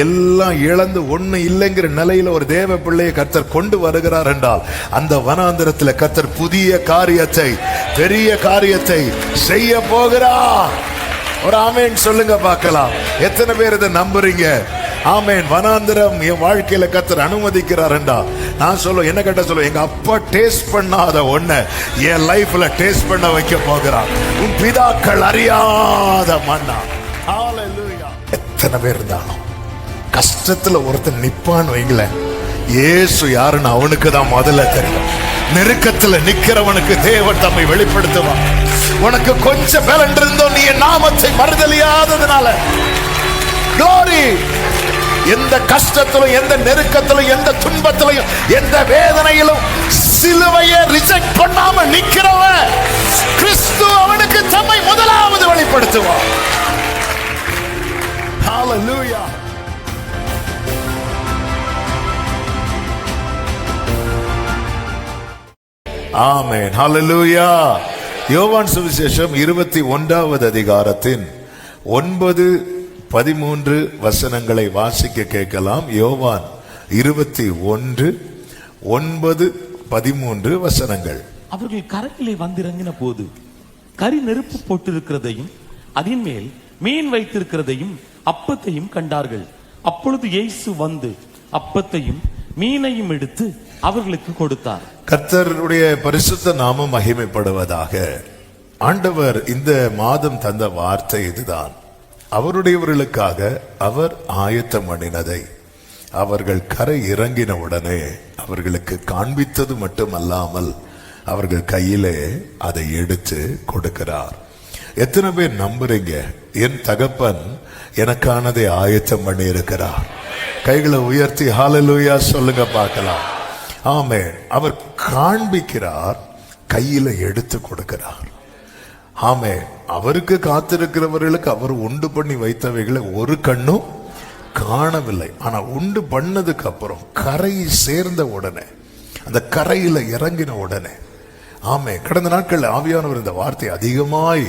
எல்லாம் இழந்து ஒண்ணு இல்லைங்கிற நிலையில ஒரு தேவ பிள்ளையை கர்த்தர் கொண்டு வருகிறார் என்றால் அந்த வனாந்திரத்தில் கர்த்தர் புதிய காரியத்தை, பெரிய காரியத்தை செய்ய போகிறார். ஒரு ஆமேன் சொல்லுங்க பார்க்கலாம். எத்தனை பேர் இதை நம்புறீங்க? ஆமேன். வனாந்திரம் என் வாழ்க்கையில கர்த்தர் அனுமதிக்கிறார் என்றா நான் சொல்லுவேன், என்ன கேட்ட சொல்லுவேன், எங்க அப்பா டேஸ்ட் பண்ணாத ஒண்ண என் லைஃப்ல டேஸ்ட் பண்ண வைக்க போகிறார். உன் பிதாக்கள் அறியாத மன்னா. ஹல்லேலூயா. எத்தனை பேர் இருந்தாலும் கஷ்டத்துல ஒருத்தன் நிப்பான்னு வைங்களேன், இயேசு யாருன்னு அவனுக்கு தான் முதல்ல தெரியும். நெருக்கத்துல நிக்கிறவனுக்கு தேவன் தம்மை வெளிப்படுத்துவான். உனக்கு கொஞ்சம் பலன் இருந்தோம், நீ என் நாமத்தை மறுதலியாததுனால. Glory. எந்த கஷ்டத்திலும், எந்த நெருக்கத்திலும், எந்த துன்பத்திலும், எந்த வேதனையிலும் சிலுவையை ரிஜெக்ட் பண்ணாம நிக்கிறவன் கிறிஸ்து அவனுக்கு தம்மை முதலாவது வெளிப்படுத்துவான். Hallelujah. ஆமென். ஹல்லேலூயா. யோவான் சுவிசேஷம் 21வது அதிகாரத்தின் 9, 13 வசனங்களை வாசிக்க கேட்கலாம். யோவான் 21, 9, 13 வசனங்கள். அவர்கள் கரையிலே வந்திறங்கின போது கரி நெருப்பு போட்டிருக்கிறதையும் அதன் மேல் மீன் வைத்திருக்கிறதையும் அப்பத்தையும் கண்டார்கள். அப்பொழுது இயேசு வந்து அப்பத்தையும் மீனையும் எடுத்து அவர்களுக்கு கொடுத்தார். கர்த்தருடைய பரிசுத்த நாமம் மகிமைப்படுவதாக. ஆண்டவர் இந்த மாதம் தந்த வார்த்தை இதுதான். அவருடையவர்களுக்காக அவர் ஆயத்தம் பண்ணினதை அவர்கள் கரை இறங்கின உடனே அவர்களுக்கு காண்பித்தது மட்டுமல்லாமல் அவர்கள் கையிலே அதை எடுத்து கொடுக்கிறார். எத்தனை பேர் நம்புறீங்க? என் தகப்பன் எனக்கானதை ஆயத்தம் பண்ணி இருக்கிறார். கைகளை உயர்த்தி ஹல்லேலூயா சொல்லுங்க பார்க்கலாம். ஆமென். அவர் காண்பிக்கிறார், கையில எடுத்து கொடுக்கிறார். ஆமென். அவருக்கு காத்திருக்கிறவர்களுக்கு அவர் உண்டு பண்ணி வைத்தவைகளை ஒரு கண்ணும் காணவில்லை. ஆனா உண்டு பண்ணதுக்கு அப்புறம் கரை சேர்ந்த உடனே, அந்த கரையில இறங்கின உடனே, ஆமே, கடந்த நாட்கள் ஆவியானவர் இந்த வார்த்தை அதிகமாய்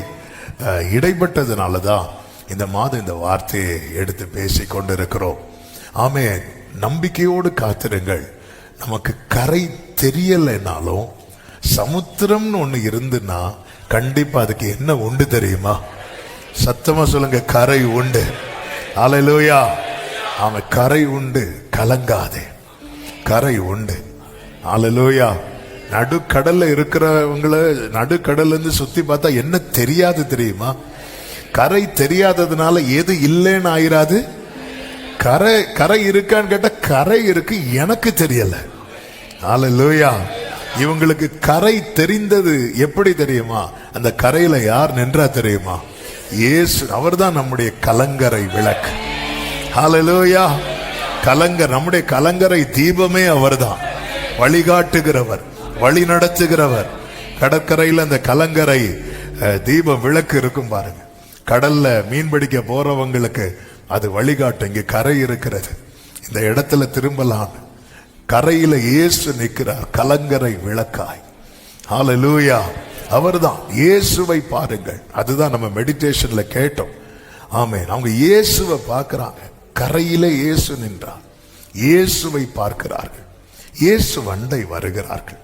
இடைப்பட்டதுனாலதான் இந்த மாதம் இந்த வார்த்தையை எடுத்து பேசி கொண்டிருக்கிறோம். ஆமே, நம்பிக்கையோடு காத்திருங்கள். நமக்கு கரை தெரியலைனாலும் சமுத்திரம்னு ஒண்ணு இருந்துன்னா கண்டிப்பா அதுக்கு என்ன உண்டு தெரியுமா? சத்தமா சொல்லுங்க, கரை உண்டு. ஹல்லேலூயா. ஆமா, கரை உண்டு, கலங்காதே. கரை உண்டு. ஹல்லேலூயா. நடுக்கடல்ல இருக்கிறவங்களை நடுக்கடல்ல இருந்து சுத்தி பார்த்தா என்ன தெரியாது தெரியுமா? கரை தெரியாததுனால எது இல்லைன்னு ஆயிராது. கரை இருக்கான்னு கேட்டா கரை இருக்கு, எனக்கு தெரியல. ஹல்லேலூயா. இவங்களுக்கு கரை தெரிந்தது எப்படி தெரியுமா? அந்த கரையில யார் நின்றா தெரியுமா? இயேசு. அவர்தான் நம்முடைய கலங்கரை விளக்கு. ஹல்லேலூயா. கலங்கர், நம்முடைய கலங்கரை தீபமே அவர்தான். வழிகாட்டுகிறவர், வழி நடத்துகிறவர். கடற்கரையில் அந்த கலங்கரை தீப விளக்கு இருக்கும் பாருங்க. கடல்ல மீன் பிடிக்க போறவங்களுக்கு அது வழிகாட்டும். இங்க கரை இருக்கிறது, இந்த இடத்துல திரும்பலாம். கரையில இயேசு நிற்கிறார், கலங்கரை விளக்காய். ஹல்லேலூயா. அவர்தான். இயேசுவை பாருங்கள். அதுதான் நம்ம மெடிடேஷன்ல கேட்டோம். ஆமென். அவங்க இயேசுவை பார்க்கிறாங்க. கரையிலே இயேசு நின்றார். இயேசுவை பார்க்கிறார்கள். இயேசு வண்டை வருகிறார்கள்.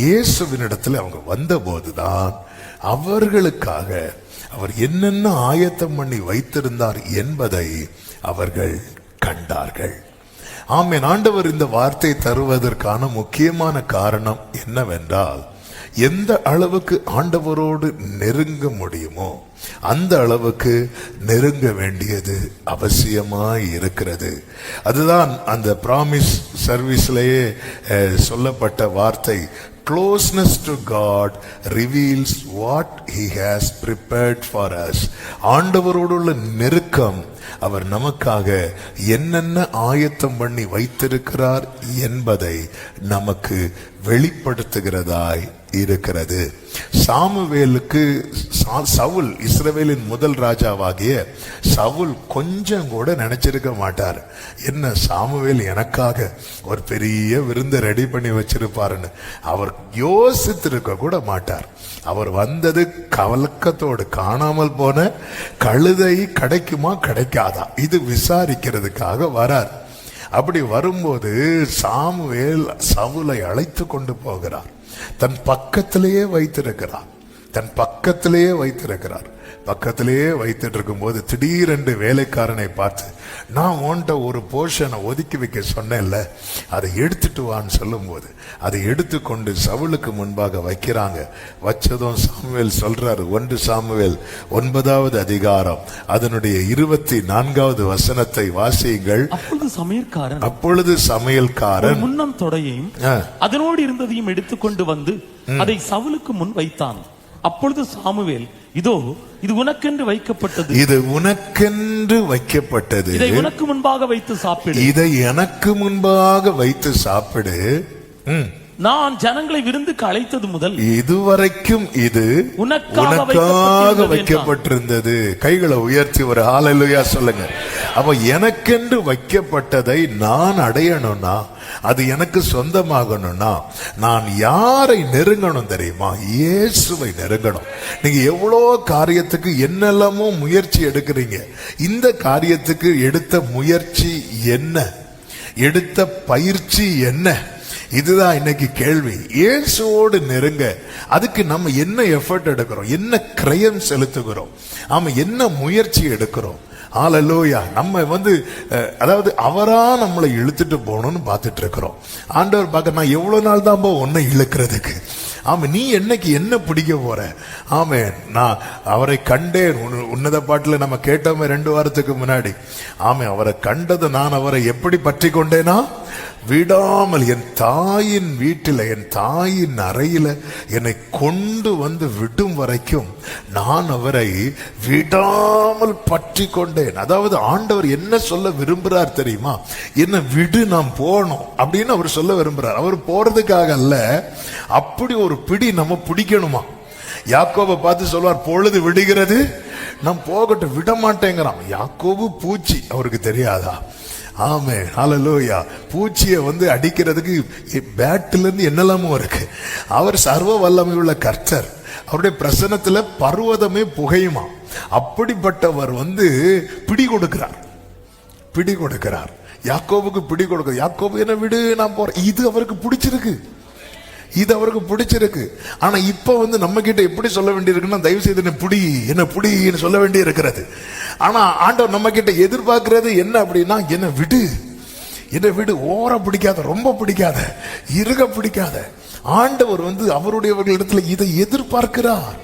இயேசுவினிடத்தில் அவங்க வந்த போதுதான் அவர்களுக்காக அவர் என்னென்ன ஆயத்தம் பண்ணி வைத்திருந்தார் என்பதை அவர்கள் கண்டார்கள். ஆமென். ஆண்டவர் இந்த வார்த்தை தருவதற்கான முக்கியமான காரணம் என்னவென்றால், எந்த அளவுக்கு ஆண்டவரோடு நெருங்க முடியுமோ அந்த அளவுக்கு நெருங்க வேண்டியது அவசியமாய் இருக்கிறது. அதுதான் அந்த பிராமிஸ் சர்வீஸ்லயே சொல்லப்பட்ட வார்த்தை. Closeness to God reveals what He has prepared for us. ஆண்டவரோடுள்ள நெருக்கம் அவர் நமக்காக என்னென்ன ஆயத்தம் பண்ணி வைத்திருக்கிறார் என்பதை நமக்கு வெளிப்படுத்துகிறதாய் இருக்கிறது. சாமுவேலுக்கு சவுல், இஸ்ரவேலின் முதல் ராஜாவாகிய சவுல் கொஞ்சம் கூட நினைச்சிருக்க மாட்டார், என்ன சாமுவேல் எனக்காக ஒரு பெரிய விருந்தை ரெடி பண்ணி வச்சிருப்பாருன்னு. அவர் யோசித்திருக்க கூட மாட்டார். அவர் வந்தது கலக்கத்தோடு, காணாமல் போன கழுதை கிடைக்குமா கிடைக்காதா இது விசாரிக்கிறதுக்காக வரார். அப்படி வரும்போது சாமுவேல் சவுலை அழைத்து கொண்டு போகிறார். தன் பக்கத்திலேயே வைத்திருக்கிறார். பக்கத்திலேயே வைத்துட்டு இருக்கும்போது திடீரென்று வேலைக்காரனை பார்த்து, நான் உன்கிட்ட ஒரு போர்ஷனை ஒதுக்கி வைக்க சொன்னேன்ல, அதை எடுத்துட்டு வான்னு சொல்லும் போது அதை எடுத்துக்கொண்டு சவுலுக்கு முன்பாக வைக்கிறாங்க. வச்சதும் சாமுவேல் சொல்றாரு, 1 சாமுவேல் 9வது அதிகாரம் அதனுடைய 24வது வசனத்தை வாசியுங்கள். அப்பொழுது சமையல்காரன் முன்னம் தொடையையும் அதனோடு இருந்ததையும் எடுத்துக்கொண்டு வந்து அதை சவுலுக்கு முன் வைத்தான். அப்பொழுது சாமுவேல், இதோ இது உனக்கென்று வைக்கப்பட்டது, இதை உனக்கு முன்பாக வைத்து சாப்பிடு, இதை எனக்கு முன்பாக வைத்து சாப்பிடு. நான் ஜனங்களை விருந்துக்கு அழைத்தது முதல் இதுவரைக்கும் இது உனக்காக வைக்கப்பட்டிருந்தது. கைகளை உயர்த்தி ஒரு ஹல்லேலூயா சொல்லுங்க. அப்ப எனக்கென்று வைக்கப்பட்டதை நான் அடையணும்னா, அது எனக்கு சொந்தமாகணும்னா, நான் யாரை நெருங்கணும் தெரியுமா? இயேசுவை நெருங்கணும். நீங்க எவ்வளோ காரியத்துக்கு என்னெல்லாமோ முயற்சி எடுக்கிறீங்க. இந்த காரியத்துக்கு எடுத்த முயற்சி என்ன? எடுத்த பயிற்சி என்ன? இதுதான் இன்னைக்கு கேள்வி. இயேசுவோடு நெருங்க அதுக்கு நம்ம என்ன எஃபர்ட் எடுக்கிறோம், என்ன கிரயம் செலுத்துகிறோம், ஆமா என்ன முயற்சி எடுக்கிறோம்? ஹல்லேலூயா. நம்ம அதாவது அவரா நம்மளை இழுத்துட்டு போகணும்னு பார்த்துட்டு இருக்கிறோம். ஆண்டவர் பார்க்க, நான் எவ்வளவு நாள் தான் உன்னை இழுக்கிறதுக்கு, ஆமா நீ என்னைக்கு என்ன பிடிக்க போற? ஆமே, நான் அவரை கண்டேன். உன்னத பாட்டுல நம்ம கேட்டோமே 2 வாரத்துக்கு முன்னாடி. ஆமே, அவரை கண்டது நான் அவரை எப்படி பற்றி கொண்டேனா, விடாமல் என் தாயின் வீட்டில், என் தாயின் அறையில என்னை கொண்டு வந்து விடும் வரைக்கும் நான் அவரை விடாமல் பற்றி கொண்டேன். அதாவது ஆண்டவர் என்ன சொல்ல விரும்புறார் தெரியுமா? என்ன விடு, நாம் போகணும் அப்படின்னு அவர் சொல்ல விரும்புறார். அவர் போறதுக்காக அல்ல, அப்படி ஒரு பிடி நம்ம பிடிக்கணுமா. யாக்கோபை பார்த்து சொல்வார், பொழுது விடுகிறது, நான் போகட்டும், விட மாட்டேங்கிறான். யாக்கோபு பூச்சி, அவருக்கு தெரியாதா? ஆமே, ஹல்லேலூயா. பூச்சியை அடிக்கிறதுக்கு பேட்டில இருந்து என்னெல்லாமோ இருக்கு. அவர் சர்வ வல்லமை உள்ள கர்த்தர். அவருடைய பிரசன்னத்துல பர்வதமே புகையுமா. அப்படிப்பட்டவர் பிடி கொடுக்கிறார். யாக்கோபுக்கு பிடி கொடுக்க, யாக்கோபு என்ன விடு, நான் போறேன். இது அவருக்கு பிடிச்சிருக்கு. ஆனா இப்ப நம்ம கிட்ட எப்படி சொல்ல வேண்டியிருக்குன்னா, தயவு செய்து என்ன புடின்னு சொல்ல வேண்டி இருக்கிறது. ஆனா ஆண்டவர் நம்ம கிட்ட எதிர்பார்க்கிறது என்ன அப்படின்னா, என்ன விடு, ஓர பிடிக்காத, ரொம்ப பிடிக்காத, இருக பிடிக்காத. ஆண்டவர் அவருடையவர்களிடத்துல இதை எதிர்பார்க்கிறார்.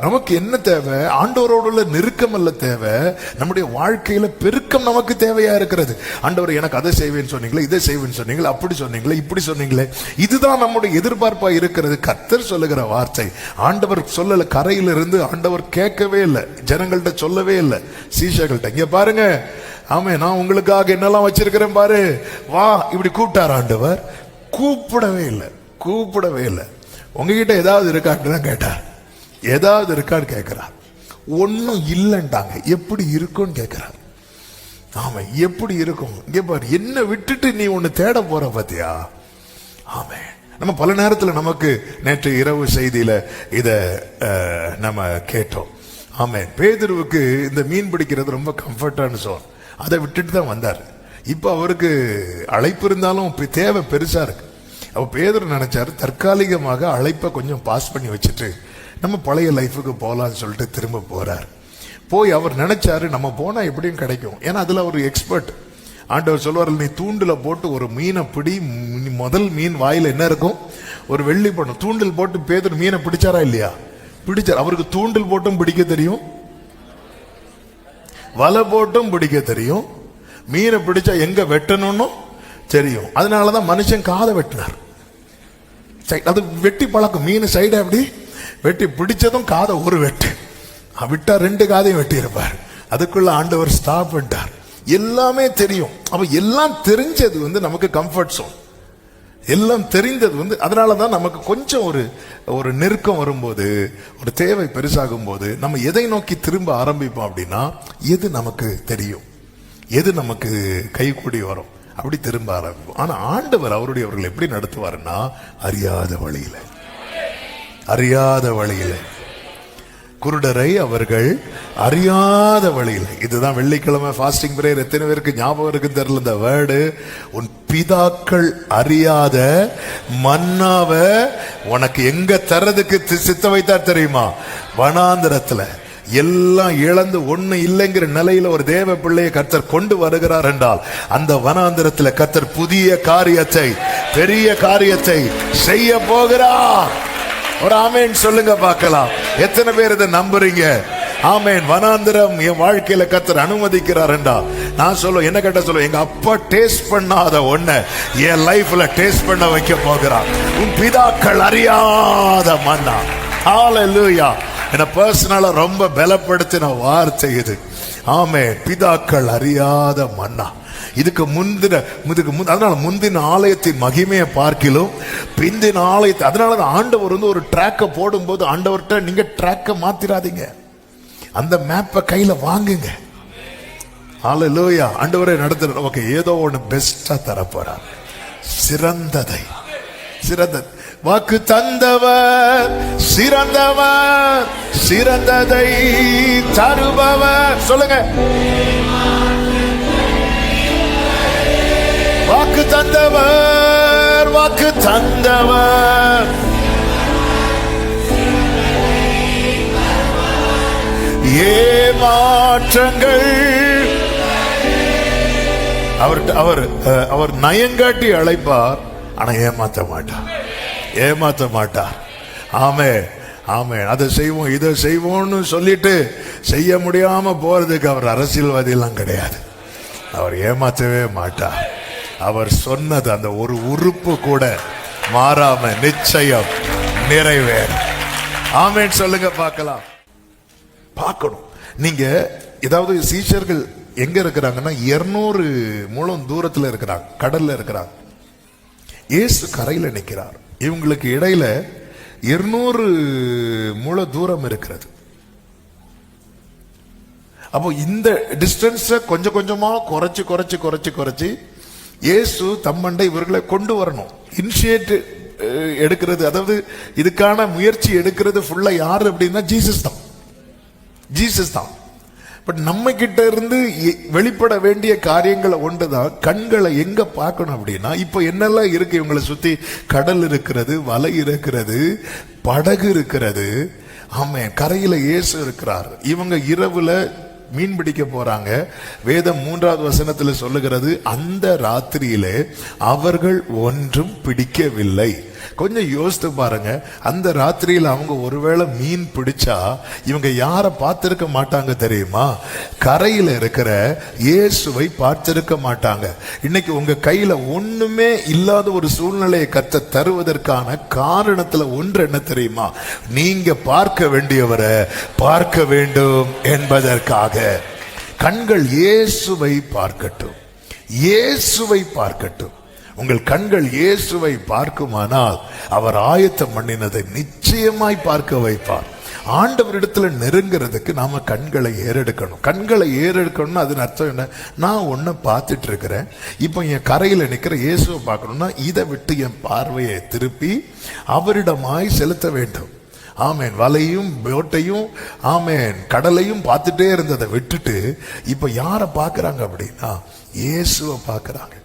நமக்கு என்ன தேவை? ஆண்டவரோட நெருக்கம் அல்ல தேவை, நம்முடைய வாழ்க்கையில பெருக்கம் நமக்கு தேவையா இருக்கிறது. ஆண்டவர் எனக்கு அதை செய்வேன்னு சொன்னீங்களே, இதை செய்வேன்னு சொன்னீங்களே, அப்படி சொன்னீங்களே, இப்படி சொன்னீங்களே, இதுதான் நம்முடைய எதிர்பார்ப்பா இருக்கிறது. கர்த்தர் சொல்லுகிற வார்த்தை ஆண்டவர் சொல்லல. கரையிலிருந்து ஆண்டவர் கேட்கவே இல்லை, ஜனங்கள்கிட்ட சொல்லவே இல்லை, சீஷர்கள்ட்ட. இங்க பாருங்க, ஆமே, நான் உங்களுக்காக என்னெல்லாம் வச்சிருக்கிறேன் பாரு, வா, இப்படி கூப்பிட்டார் ஆண்டவர். கூப்பிடவே இல்லை. உங்ககிட்ட ஏதாவது இருக்கான்னு தான் கேட்டார். ஏதாவது இருக்கான்னு கேட்கிறார். ஒன்னும் இல்லைன்ட்டாங்க. எப்படி இருக்கும்னு கேட்கிறார். ஆமா, எப்படி இருக்கும்? இங்க பாரு, என்ன விட்டுட்டு நீ ஒன்னு தேட போற பாத்தியா? ஆமே, நம்ம பல நேரத்துல நமக்கு நேற்று இரவு செய்தியில இத நம்ம கேட்டோம். ஆமே, பேதுருவுக்கு இந்த மீன் பிடிக்கிறது ரொம்ப கம்ஃபர்டான சோன். அதை விட்டுட்டு தான் வந்தார். இப்ப அவருக்கு அழைப்பு இருந்தாலும் தேவை பெருசா இருக்கு. அப்ப பேதுரு நினைச்சாரு, தற்காலிகமாக அழைப்பை கொஞ்சம் பாஸ் பண்ணி வச்சுட்டு நம்ம பழைய லைஃபுக்கு போகலான்னு சொல்லிட்டு திரும்ப போறார். போய் அவர் நினைச்சாரு, நம்ம போனா எப்படியும் கிடைக்கும். ஏன்னா அதுல ஒரு எக்ஸ்பர்ட். ஆண்டவர் சொல்வார், நீ தூண்டில போட்டு ஒரு மீனை பிடி, முதல் மீன் வாயில என்ன இருக்கும்? ஒரு வெள்ளி பணம். தூண்டில் போட்டு பேதுரு மீனை பிடிச்சாரா இல்லையா? பிடிச்சார். அவருக்கு தூண்டில் போட்டும் பிடிக்க தெரியும், வலை போட்டும் பிடிக்க தெரியும், மீனை பிடிச்சா எங்க வெட்டணும்னு தெரியும். அதனாலதான் மனுஷன் காதை வெட்டினார். அது வெட்டி பழக்கம். மீன் சைடு அப்படி வெட்டி பிடிச்சதும் காதை ஒரு வெட்டு விட்டா 2 காதையும் வெட்டி இருப்பார். அதுக்குள்ள ஆண்டவர் ஸ்டாப் பண்ணிட்டார். எல்லாமே தெரியும். அப்ப எல்லாம் தெரிஞ்சது நமக்கு கம்ஃபர்ட் சோன். எல்லாம் தெரிந்தது அதனாலதான் நமக்கு கொஞ்சம் ஒரு நெருக்கம் வரும்போது, ஒரு தேவை பெருசாகும் போது நம்ம எதை நோக்கி திரும்ப ஆரம்பிப்போம் அப்படின்னா, எது நமக்கு தெரியும், எது நமக்கு கைகூடி வரும், அப்படி திரும்ப ஆரம்பிப்போம். ஆனா ஆண்டவர் அவர்கள் எப்படி நடத்துவாருன்னா, அறியாத வழியில குருடரை அவர்கள் அறியாத வழியில். இதுதான் வெள்ளிக்கிழமை ஃபாஸ்டிங் பிரேயர். எத்தனை பேருக்கு ஞாபகம் இருக்குன்னு தெரியல இந்த வேர்டு. உன் பிதாக்கள் அறியாத மன்னாவை உனக்கு எங்க தரதுக்கு சித்த வைத்தார் தெரியுமா? வனாந்திரத்துல. எல்லாம் இழந்து ஒண்ணு இல்லைங்கிற நிலையில ஒரு தேவ பிள்ளையை கர்த்தர் கொண்டு வருகிறார் என்றால், அந்த வனாந்திரத்துல கர்த்தர் புதிய காரியத்தை, பெரிய காரியத்தை செய்ய போகிறார். ஒரு ஆமேன் சொல்லுங்க பார்க்கலாம். எத்தனை பேர் இதை நம்புறீங்க? ஆமேன். வனாந்திரம் என் வாழ்க்கையில கர்த்தர் அனுமதிக்கிறார் என்றா, நான் சொல்லுவேன், என்ன கேட்ட சொல்லுவேன், எங்க அப்பா டேஸ்ட் பண்ணாத ஒண்ண என் லைஃப்ல டேஸ்ட் பண்ண வைக்க போகிறார். உன் பிதாக்கள் அறியாத மன்னா. ஹல்லேலூயா. என்ன பர்சனலா ரொம்ப பலப்படுத்தின வார்த்தை இது. ஆமேன். பிதாக்கள் அறியாத மன்னா. இதுக்கு அதனால முந்தின ஆலயத்தின் மகிமையை பார்க்கிலும் பிந்தின ஆலயத்தை, அதனாலதான் ஆண்டவர் ஒரு ட்ராக்க போடும்போது ஆண்டவர்கிட்ட நீங்க ட்ராக்க மாத்திராதீங்க, அந்த மேப்பை கையில வாங்குங்க. ஹல்லேலூயா. ஆண்டவரே நடத்துற, ஓகே, ஏதோ ஒண்ணு பெஸ்டா தரப்போறார். சிறந்தது வாக்கு தந்தவர், சிறந்தவர், சிறந்ததை தருபவர். சொல்லுங்க. வாக்கு தந்தவர், வாக்கு தந்தவர், ஏமாற்றங்கள். அவர் நயங்காட்டி அழைப்பார், ஆனா ஏமாத்த மாட்டார். ஆமே. அதை செய்வோம், இதை செய்வோம்னு சொல்லிட்டு செய்ய முடியாம போறதுக்கு அவர் அரசியல்வாதி எல்லாம் கிடையாது. அவர் ஏமாற்றவே மாட்டார். அவர் சொன்னது அந்த ஒரு உறுப்பு கூட மாறாம நிச்சயம் நிறைவேறும். ஆமென் சொல்லுங்க பார்க்கலாம். பார்க்கணும். நீங்க ஏதாவது சீஷர்கள் எங்க இருக்கிறாங்கன்னா 200 முழம் தூரத்துல இருக்கிறாங்க, கடல்ல இருக்கிறாங்க. இயேசு கரையில நிற்கிறார். இவங்களுக்கு இடையில 200 முழ தூரம் இருக்கிறது. அப்போ இந்த டிஸ்டன்ஸ கொஞ்சம் கொஞ்சமா குறைச்சு இயேசு தம்மண்டை இவர்களை கொண்டு வரணும். இனிஷியேட் எடுக்கிறது, அதாவது இதுக்கான முயற்சி எடுக்கிறது ஃபுல்லா யாரு அப்படின்னா ஜீசஸ் தான். பட் நம்ம கிட்ட இருந்து வெளிப்பட வேண்டிய காரியங்களை ஒன்றுதான். கண்களை எங்க பார்க்கணும் அப்படின்னா, இப்ப என்னெல்லாம் இருக்கு இவங்களை சுத்தி? கடல் இருக்கிறது, வலை இருக்கிறது, படகு இருக்கிறது. ஆமே, கரையில இயேசு இருக்கிறார். இவங்க இரவுல மீன் பிடிக்க போறாங்க. வேதம் 3வது வசனத்துல சொல்லுகிறது, அந்த ராத்திரியிலே அவர்கள் ஒன்றும் பிடிக்கவில்லை. கொஞ்சம் யோசித்து பாருங்க. அந்த ராத்திரியில் அவங்க ஒருவேளை மீன் பிடிச்சா இவங்க யாரை பார்த்திருக்க மாட்டாங்க தெரியுமா? கரையில இருக்கிற இயேசுவை பார்த்திருக்க மாட்டாங்க. இன்னைக்கு உங்க கையில ஒண்ணுமே இல்லாத ஒரு சூழ்நிலையை கர்த்தர் தருவதற்கான காரணத்துல ஒன்று என்ன தெரியுமா? நீங்க பார்க்க வேண்டியவரை பார்க்க வேண்டும் என்பதற்காக. கண்கள் இயேசுவை பார்க்கட்டும், இயேசுவை பார்க்கட்டும். உங்கள் கண்கள் இயேசுவை பார்க்குமானால் அவர் ஆயத்தம் பண்ணினதை நிச்சயமாய் பார்க்க வைப்பார். ஆண்டவரிடத்துல நெருங்கிறதுக்கு நாம கண்களை ஏறெடுக்கணும். கண்களை ஏறெடுக்கணும்னு அதன் அர்த்தம் என்ன? நான் ஒன்ன பார்த்துட்டு இருக்கிறேன், இப்போ என் கரையில நிக்கிற இயேசுவை பார்க்கணும்னா இதை விட்டு என் பார்வையை திருப்பி அவரிடமாய் செலுத்த வேண்டும். ஆமேன். வலையும் போட்டையும் ஆமேன் கடலையும் பார்த்துட்டே இருந்ததை விட்டுட்டு இப்ப யாரை பார்க்கறாங்க அப்படின்னா இயேசுவை பார்க்கறாங்க.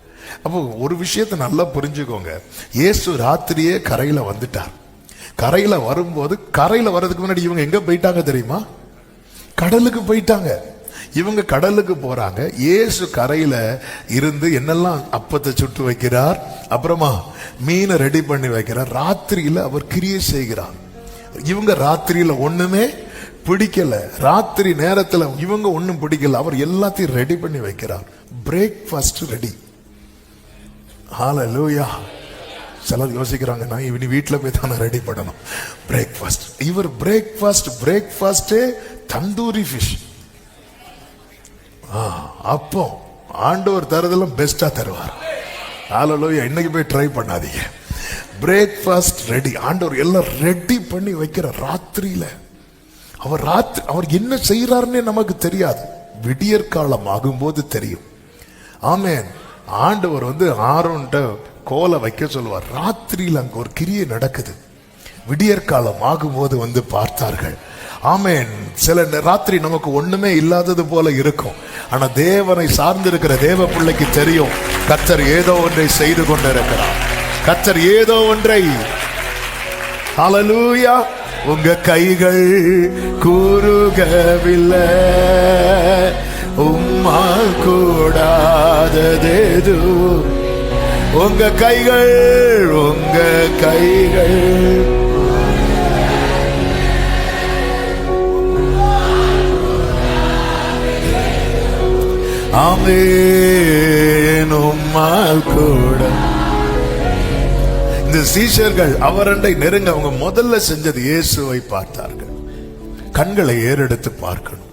அப்போ ஒரு விஷயத்தை நல்லா புரிஞ்சுக்கோங்க. இயேசு ராத்திரியே கரையில வந்துட்டார். கரையில வரும்போது, கரையில வர்றதுக்கு முன்னாடி இவங்க எங்க போயிட்டாங்க தெரியுமா? கடலுக்கு போயிட்டாங்க. இவங்க கடலுக்கு போறாங்க. இயேசு கரையில இருந்து என்னெல்லாம் அப்பத்தை சுட்டு வைக்கிறார், அப்புறமா மீனை ரெடி பண்ணி வைக்கிறார். ராத்திரியில அவர் கிரியை செய்கிறார். இவங்க ராத்திரியில ஒண்ணுமே பிடிக்கல. ராத்திரி நேரத்துல இவங்க ஒண்ணும் பிடிக்கல. அவர் எல்லாத்தையும் ரெடி பண்ணி வைக்கிறார். Breakfast ready. ஹல்லேலூயா. சிலர் யோசிக்கிறாங்க, நான் இவனி வீட்டில் போய் தானே ரெடி பண்ணணும் பிரேக்ஃபாஸ்ட். இவர் பிரேக்ஃபாஸ்டே தந்தூரி ஃபிஷ். அப்போ ஆண்டவர் தரதெல்லாம் பெஸ்டா தருவார். ஹalleluya. இன்னைக்கு போய் ட்ரை பண்ணாதீங்க. Breakfast ready. ஆண்டவர் எல்லாம் ரெடி பண்ணி வைக்கிற ராத்திரியில அவர் என்ன செய்யறாருன்னே நமக்கு தெரியாது. விடியற் காலம் ஆகும்போது தெரியும். ஆமென். ஆண்டவர் ஆரோன்ட்ட கோலை வைக்க சொல்லுவார். ராத்திரியில் அங்க ஒரு கிரியை நடக்குது. விடியற் காலம் ஆகும்போது பார்த்தார்கள். ஆமென். சில ராத்திரி நமக்கு ஒண்ணுமே இல்லாதது போல இருக்கும். ஆனா தேவனை சார்ந்திருக்கிற தேவ பிள்ளைக்கு தெரியும், கர்த்தர் ஏதோ ஒன்றை செய்து கொண்டிருக்கிறார். கர்த்தர் ஏதோ ஒன்றை. ஹல்லேலூயா. உங்க கைகள் கூறுகவில்லை, உம்மால் கூடாததேது. உங்க கைகள் ஆமென், உம்மால் கூட. இந்த சீஷர்கள் அவரண்டை நெருங்க அவங்க முதல்ல செஞ்சது இயேசுவை பார்த்தார்கள். கண்களை ஏறெடுத்து பார்க்கணும்.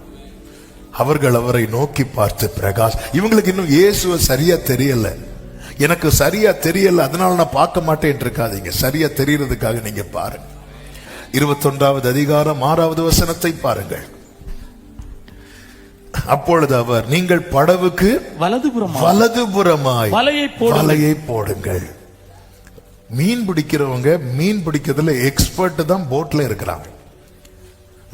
அவர்கள் அவரை நோக்கி பார்த்து பிரகாஷ். இவங்களுக்கு இன்னும் இயேசுவை சரியா தெரியல. எனக்கு சரியா தெரியல அதனால நான் பார்க்க மாட்டேன் இருக்காதீங்க. சரியா தெரியறதுக்காக நீங்க பாருங்க. 21வது அதிகாரம் 6வது வசனத்தை பாருங்கள். அப்பொழுது அவர், நீங்கள் படவுக்கு வலதுபுறமாய் வலையை போடுங்கள். மீன் பிடிக்கிறவங்க மீன் பிடிக்கிறதுல எக்ஸ்பர்ட் தான் போட்ல இருக்கிறாங்க.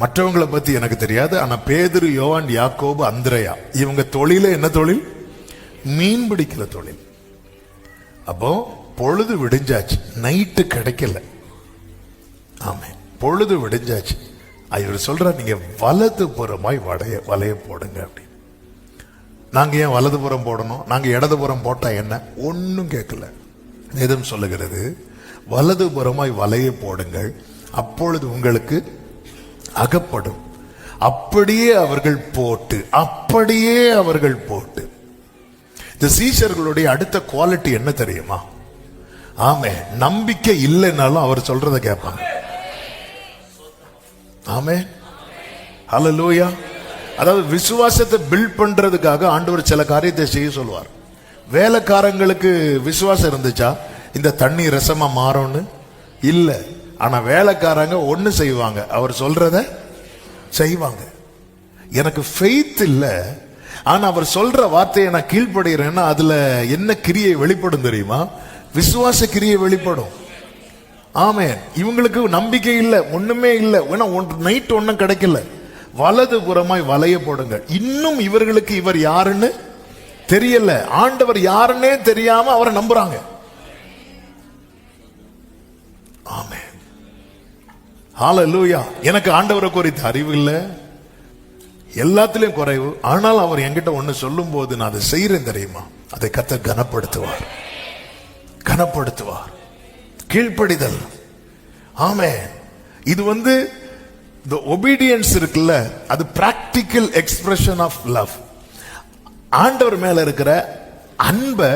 மற்றவங்களை பத்தி எனக்கு தெரியாது. ஆனா பேதுரு, யோவான், யாக்கோபு, அந்திரேயா இவங்க தொழில என்ன தொழில்? மீன் பிடிக்கிற தொழில். அப்போ பொழுது விடிஞ்சாச்சு, நைட்டு கிடைக்கல. ஆமே, பொழுது விடிஞ்சாச்சு. இவர் சொல்ற, நீங்க வலதுபுறமாய் வலைய போடுங்க அப்படி. நாங்க ஏன் வலதுபுறம் போடணும்? நாங்க இடதுபுறம் போட்டா என்ன? ஒன்னும் கேட்கல. வேதம் சொல்லுகிறது, வலதுபுறமாய் வலைய போடுங்கள், அப்பொழுது உங்களுக்கு அகப்படும். அப்படியே அவர்கள் போட்டு இந்த சீஷர்களுடைய அடுத்த குவாலிட்டி என்ன தெரியுமா? ஆமே, நம்பிக்கை இல்லைன்னாலும் அவர் சொல்றத கேட்பாங்க. ஆமே, ஹல்லேலூயா. அதாவது விசுவாசத்தை பில்ட் பண்றதுக்காக ஆண்டவர் சில காரியத்தை செய்ய சொல்வார். வேலைக்காரங்களுக்கு விசுவாசம் இருந்துச்சா இந்த தண்ணி ரசமா மாறும்னு? இல்ல. ஆனா வேலைக்காரங்க ஒண்ணு செய்வாங்க, அவர் சொல்றத செய்வாங்க. எனக்கு ஃபெய்த் இல்ல, ஆனா அவர் சொல்ற வார்த்தையை நான் கீழ்ப்படுகிறேன்னா அதுல என்ன கிரியை வெளிப்படும் தெரியுமா? விசுவாச கிரியை வெளிப்படும். ஆமென். இவங்களுக்கு நம்பிக்கை இல்ல, ஒண்ணுமே இல்ல. நைட் ஒண்ணும் கிடைக்கல. வலதுபுறமாய் வலைய போடுங்க. இன்னும் இவர்களுக்கு இவர் யாருன்னு தெரியல. ஆண்டவர் யாருன்னே தெரியாம அவரை நம்புறாங்க. ஆமென், ஹல்லேலூயா. எனக்கு ஆண்டவரை குறித்த அறிவு இல்ல, எல்லாத்திலையும் குறைவு. ஆனால் அவர் என்கிட்ட ஒண்ணு சொல்லும் போது நான் அதை செய்யறேன் தெரியுமா? அதை கர்த்தர் கனப்படுத்துவார். கீழ்ப்படிதல். ஆமென். இது the obedience இருக்குல்ல, அது practical expression of love. ஆண்டவர் மேல இருக்கிற அன்பை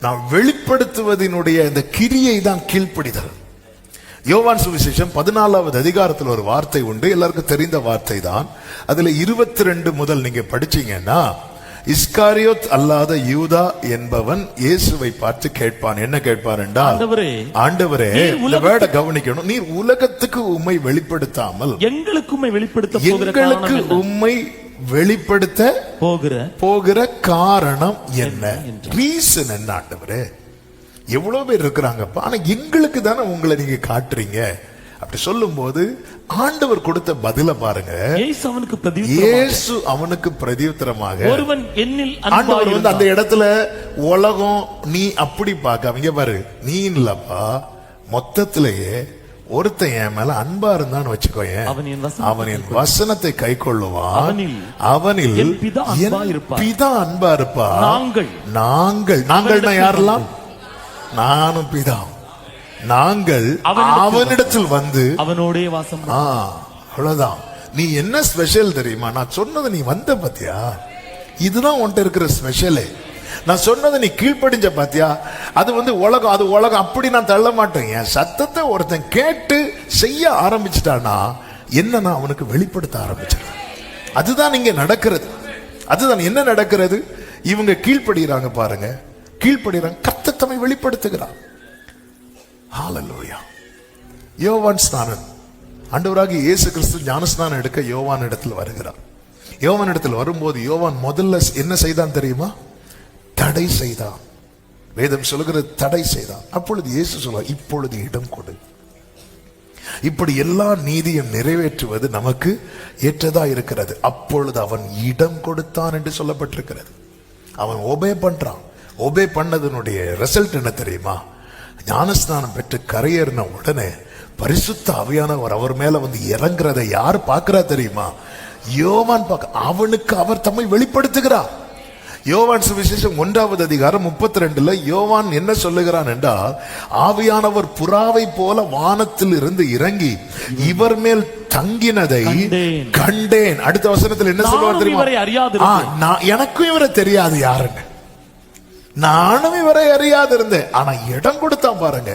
நான் வெளிப்படுத்துவதனுடைய இந்த கிரியை தான் கீழ்ப்படிதல். யோவான் சுவிசேஷம் 14வது அதிகாரத்தில் ஒரு வார்த்தை உண்டு, எல்லாருக்கும் தெரிந்த வார்த்தை தான். அதுல 22 முதல் நீங்க படிச்சீங்கன்னா, இஸ்காரியோத் அல்லாத யூதா என்பவன் இயேசுவை பார்த்து கேட்பான். என்ன கேட்பான் என்றால், ஆண்டவரே, இந்த வேர்டை கவனிக்கணும், நீர் உலகத்துக்கு உம்மை வெளிப்படுத்தாமல் எங்களுக்கு உம்மை வெளிப்படுத்த போகிற காரணம் என்ன? ரீசன் என்ன ஆண்டவரே? எவ்வளவு பேர் இருக்கிறாங்கப்பா, ஆனா எங்களுக்கு தானே உங்களை நீங்க காட்டுறீங்க. அப்படி சொல்லும் போது ஆண்டவர் கொடுத்த பதில பாருங்க. இயேசு அவனுக்கு பிரதியுத்தரமாக, ஒருவன் என்னில் ஆண்டவர் அந்த இடத்துல உலகம் நீ அப்படி பார்க்க பாரு, நீ இல்லப்பா, மொத்தத்திலேயே ஒருத்தன் என் மேல அன்பா இருந்தான்னு வச்சுக்கோயேன், அவன் என் வசனத்தை கை கொள்ளுவான், அவனில் என் பிதா அன்பா இருப்பா. நாங்கள் யாரெல்லாம்? நானும் பிதா. நாங்கள் அவனிடத்தில் வந்து அவனோடே வாசம். அவ்வளவுதான். நீ என்ன ஸ்பெஷல் தெரியுமா? நான் சொன்னது நீ வந்த பாத்தியா, இதுதான் உன்கிட்ட இருக்கிற ஸ்பெஷலே. நான் சொன்னதை நீ கீழ்ப்படிஞ்ச பாத்தியா, அது உலகம், அது உலகம். அப்படி நான் தள்ள மாட்டேன். என் சத்தத்தை ஒருத்தன் கேட்டு செய்ய ஆரம்பிச்சுட்டானா என்ன, அவனுக்கு வெளிப்படுத்த ஆரம்பிச்சிடும். அதுதான் இங்க நடக்கிறது. அதுதான் என்ன நடக்கிறது? இவங்க கீழ்ப்படுகிறாங்க பாருங்க, கீழ்ப்படுகிறாங்க. கர்த்தர் தம்மை வெளிப்படுத்துகிறார். ஹல்லேலூயா. யோவான் ஸ்நானன், ஆண்டவராகிய இயேசு கிறிஸ்து ஞானஸ்நானம் எடுக்க யோவான் இடத்துல வருகிறார். யோவான் இடத்துல வரும்போது யோவான் முதல்ல என்ன செய்தான் தெரியுமா? தடை செய்தான். வேதம் சொல்லுகிறது தடை செய்தான். அப்பொழுது இயேசு சொல்ல, இப்பொழுது இடம் கொடு. இப்படி எல்லா நீதியும் நிறைவேற்றுவது நமக்கு ஏற்றதா இருக்கிறது. அப்பொழுது அவன் இடம் கொடுத்தான் என்று சொல்லப்பட்டிருக்கிறது. அவன் ஒபே பண்றான். ஒபே பண்ணதனுடைய ரிசல்ட் என்ன தெரியுமா? ஞானஸ்நானம் பெற்று கரையேறின உடனே பரிசுத்த ஆவியானவர் அவர் மேல வந்து இறங்குறதை யார் பார்க்கிறா தெரியுமா? யோவான் பார்க்க. அவனுக்கு அவர் தம்மை வெளிப்படுத்துகிறார். யோவான் சுவிசேஷம் 1வது அதிகாரம் 32 யோவான் என்ன சொல்லுகிறான் என்றால், ஆவியானவர் புறாவை போல வானத்தில் இருந்து இறங்கி இவர் மேல் தங்கினதை கண்டேன். அடுத்த வசனத்தில் என்ன சொல்லுவார் தெரியுமா? எனக்கும் இவரை தெரியாது யாருன்னு, நானும் இவரை அறியாது இருந்தேன். ஆனா இடம் கொடுத்தான் பாருங்க,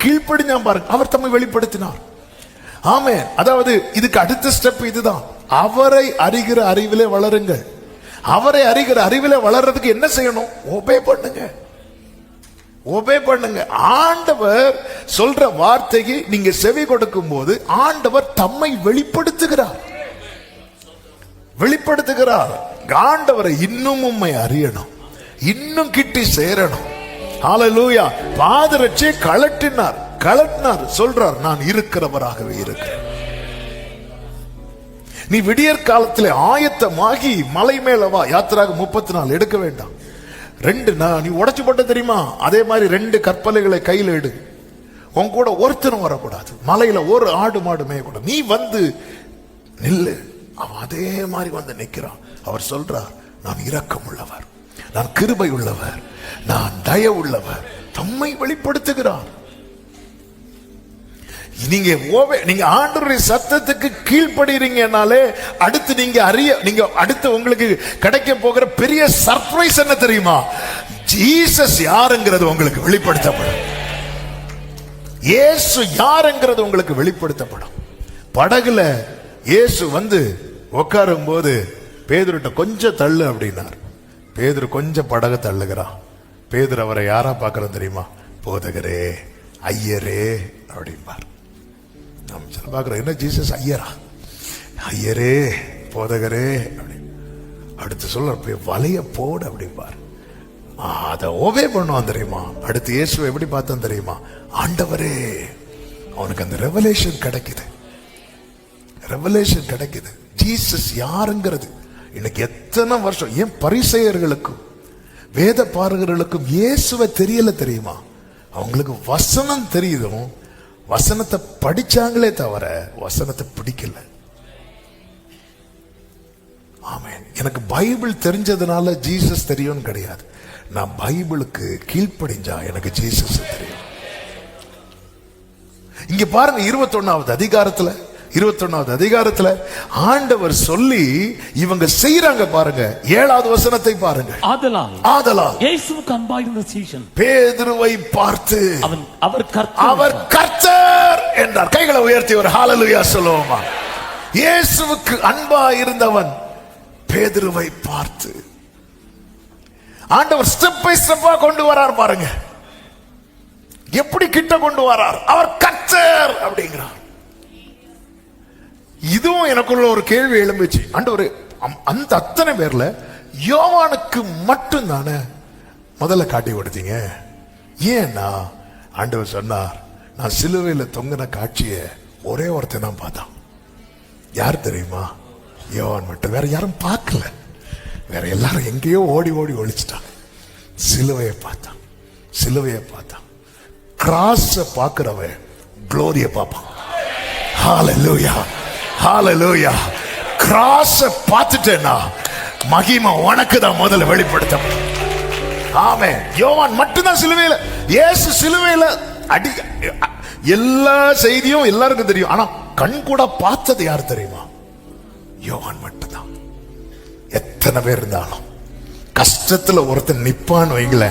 கீழ்ப்படிஞ்சான் பாருங்க, அவர் தம்மை வெளிப்படுத்தினார். ஆமென். அதாவது இதுக்கு அடுத்த ஸ்டெப் இதுதான். அவரை அறிகிற அறிவிலே வளருங்கள். அவரை அறிகிற அறிவிலே வளர்றதுக்கு என்ன செய்யணும்? ஒபே பண்ணுங்க, ஒபே பண்ணுங்க. ஆண்டவர் சொல்ற வார்த்தைக்கு நீங்க செவி கொடுக்கும் போது ஆண்டவர் தம்மை வெளிப்படுத்துகிறார், வெளிப்படுத்துகிறார். ஆண்டவரை இன்னும் உம்மை அறியணும், இன்னும் கிட்டி சேரணும். ஹல்லேலூயா. பாதரட்சை கலட்டினார் சொல்றார், நான் இருக்கிறவராகவே இருக்கிறேன். நீ விடியற் காலத்தில் ஆயத்தமாகி மலை மேல வா. யாத்திராக 34 எடுக்க வேண்டாம். 2 நீ உடைச்சு போட்ட தெரியுமா? அதே மாதிரி 2 கற்பலைகளை கையில் எடு. உன் கூட ஒருத்தனும் வரக்கூடாது. மலையில ஒரு ஆடு மாடு மேயக்கூடாது. நீ வந்து நில்லு. அவன் அதே மாதிரி வந்து நிக்கிறான். அவர் சொல்றார், நான் இரக்கம் உள்ளவர், நான் கிருபை உள்ளவர், நான் தயவு உள்ளவர். தம்மை வெளிப்படுத்துகிறார். நீங்க ஆண்டவருடைய சத்தத்துக்கு கீழ்ப்படுறீங்கனாலே அடுத்து நீங்க அடுத்து உங்களுக்கு கிடைக்க போகிற பெரிய சர்ப்ரைஸ் என்ன தெரியுமா? ஜீசஸ் யாருங்கிறது உங்களுக்கு வெளிப்படுத்தப்படும். இயேசு யாருங்கிறது உங்களுக்கு வெளிப்படுத்தப்படும். படகுல இயேசு வந்து உட்காரும் போது பேதுருட்ட கொஞ்சம் தள்ளு அப்படின்னார். பேதுரு கொஞ்சம் படகு தள்ளுகிறான். பேதுரு அவரை யாரா பார்க்கறது தெரியுமா? போதகரே, ஐயரே அப்படின்பார். பார்க்கிறோம், என்ன ஜீசஸ் ஐயரா? ஐயரே, போதகரே அப்படி. அடுத்து சொல்ல வலைய போடு அப்படிம்பார். அதை ஓவே பண்ணுவான் தெரியுமா? அடுத்து இயேசுவை எப்படி பார்த்தான் தெரியுமா? ஆண்டவரே. அவனுக்கு அந்த ரெவலேஷன் கிடைக்குது, ரெவலேஷன் கிடைக்குது. ஜீசஸ் யாருங்கிறது இன்னைக்கு எத்தனை வருஷம் ஏன் பரிசேயர்களுக்கும் வேத பாரகர்களுக்கும் இயேசுவை தெரியல தெரியுமா? அவங்களுக்கு வசனம் தெரியுதும், வசனத்தை படிச்சாங்களே தவிர வசனத்தை பிடிக்கல. ஆமென். எனக்கு பைபிள் தெரிஞ்சதுனால ஜீசஸ் தெரியும்னு கிடையாது. நான் பைபிளுக்கு கீழ்ப்படிஞ்சா எனக்கு ஜீசஸ் தெரியும். இங்க பாருங்க, 21வது அதிகாரத்துல ஆண்டவர் சொல்லி இவங்க செய்யறாங்க பாருங்க. 7வது வசனத்தை பாருங்க. ஆதலால் இயேசுவுக்கு அன்பாயிருந்த சீஷன் பேதுருவை பார்த்து அவர் கர்த்தர் என்றார். கைகளை உயர்த்தி ஒரு ஹல்லேலூயா சொல்லுவோமா? இயேசுவுக்கு அன்பா இருந்தவன் பேதுருவை பார்த்து ஆண்டவர் ஸ்டெப் பை ஸ்டெப்பா கொண்டு வரார் பாருங்க. எப்படி கிட்ட கொண்டு வரார்? அவர் கர்த்தர் அப்படிங்கிறார். இதுவும் எனக்குள்ள ஒரு கேள்வி எழும்புச்சு. ஆண்டவரே, அந்த அத்தனை பேர்ல யோவானுக்கு மட்டும் தானே முதல்ல காட்டி கொடுத்தீங்க? ஏன்னா ஆண்டவர் சொன்னார், நான் சிலுவையில தொங்கின காட்சிய ஒரே ஒருத்தன் தான் பார்த்தான். யார் தெரியுமா? யோவான் மட்டும். வேற யாரும் பார்க்கல. வேற எல்லாரும் எங்கேயோ ஓடி ஓடி ஒழிச்சிட்டாங்க. சிலுவையை பார்த்தான், சிலுவையை பார்த்தான். கிராஸ பார்க்கிறவன் க்ளோரிய பார்ப்பான். ஹல்லேலூயா, ஹல்லேலூயா. கிராஸ பார்த்துட்டேன்னா மகிமை உனக்கு தான் முதல்ல வெளிப்படுத்தப்படும். ஆமென். யோவான் மட்டும்தான் சிலுவையில, இயேசு சிலுவையில அடி. எல்லா செய்தியும் எல்லாருக்கும் தெரியும். ஆனா கண் கூட பார்த்தது யார் தெரியுமா? யோவான் மட்டும்தான். எத்தனை பேர் இருந்தாலும் கஷ்டத்துல ஒருத்தன் நிப்பான்னு வைங்கள,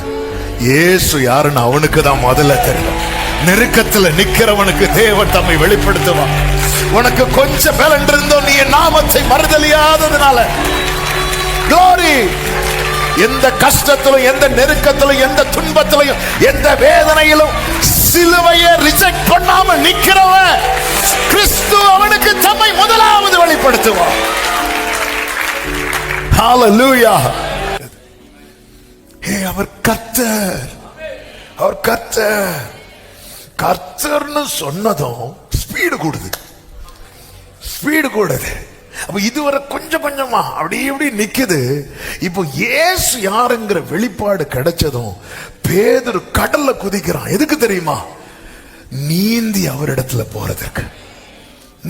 இயேசு யாருன்னு அவனுக்கு தான் முதல்ல தெரியும். நெருக்கத்துல நிக்கிறவனுக்கு தேவன் தம்மை வெளிப்படுத்துவான். உனக்கு கொஞ்சம் பலன் இருந்தோ நீ நாமத்தை மறுதலியாததுனால, glory, எந்த கஷ்டத்திலும், எந்த நெருக்கத்திலும், எந்த துன்பத்திலும், எந்த வேதனையிலும் சிலுவையை ரிஜெக்ட் பண்ணாம நிக்கிறவன் கிறிஸ்து அவனுக்கு தம்மை முதலாவது வெளிப்படுத்துவான். ஹalleluya. அவர் கர்த்தர், அவர் கர்த்தர். கர்த்தர்னு சொன்னதும் ஸ்பீடு கூடுது, ஸ்பீடு கூடுது. அப்ப இதுவரை கொஞ்சம் கொஞ்சமா அப்படி இப்படி நிக்குது. இப்போ இயேசு யாருங்கிற வெளிப்பாடு கிடைச்சதும் பேதுரு கடல்ல குதிக்கிறான். எதுக்கு தெரியுமா? நீந்தி அவரிடத்துல போறதுக்கு,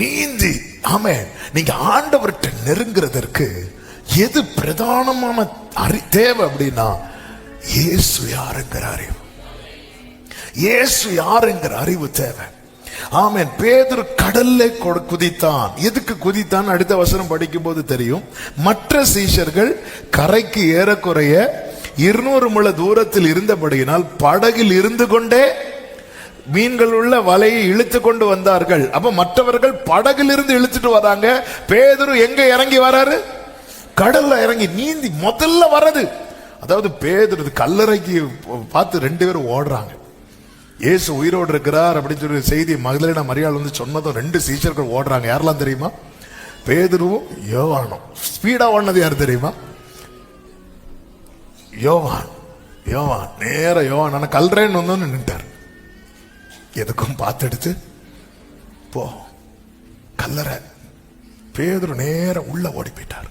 நீந்தி. ஆமென். நீங்க ஆண்டவர்கிட்ட நெருங்குறதற்கு எது பிரதானமான தேவை அப்படின்னா, இயேசு யாருங்கிற அறிவு, இயேசு யாருங்கிற அறிவு தேவை. ஆமென். பேதுரு கடல்ல குதித்தான். எதுக்கு குதித்தான்? அடுத்த வசனம் படிக்கும் போது தெரியும். மற்ற சீஷர்கள் கரைக்கு ஏறக்குறைய 200 முழ தூரத்தில் இருந்தபடியினால் படகில் இருந்து கொண்டே மீன்கள் உள்ள வலையை இழுத்து கொண்டு வந்தார்கள். அப்ப மற்றவர்கள் படகில் இருந்து இழுத்துட்டு வராங்க. பேதுரு எங்க இறங்கி வராரு? கடல்ல இறங்கி நீந்தி முதல்ல வர்றது. அதாவது பேதுரு கல்லறைக்கு பார்த்து 2 பேரும் ஓடுறாங்க. இயேசு உயிரோடு இருக்கிறார் அப்படின்னு சொல்லி செய்தி மகதலேனா மரியாள் வந்து சொன்னதும் 2 சீஷர்கள் ஓடுறாங்க. யாரெல்லாம் தெரியுமா? பேதுருவும் யோவானும். ஸ்பீடா ஓடுனது யாரு தெரியுமா? யோவான். யோவான் நேர யோவான் ஆனா கல்றேன்னு வந்து நின்ட்டார். எதுக்கும் பார்த்துடுத்து போ கல்லறை. பேதுரு நேரம் உள்ள ஓடி போயிட்டார்.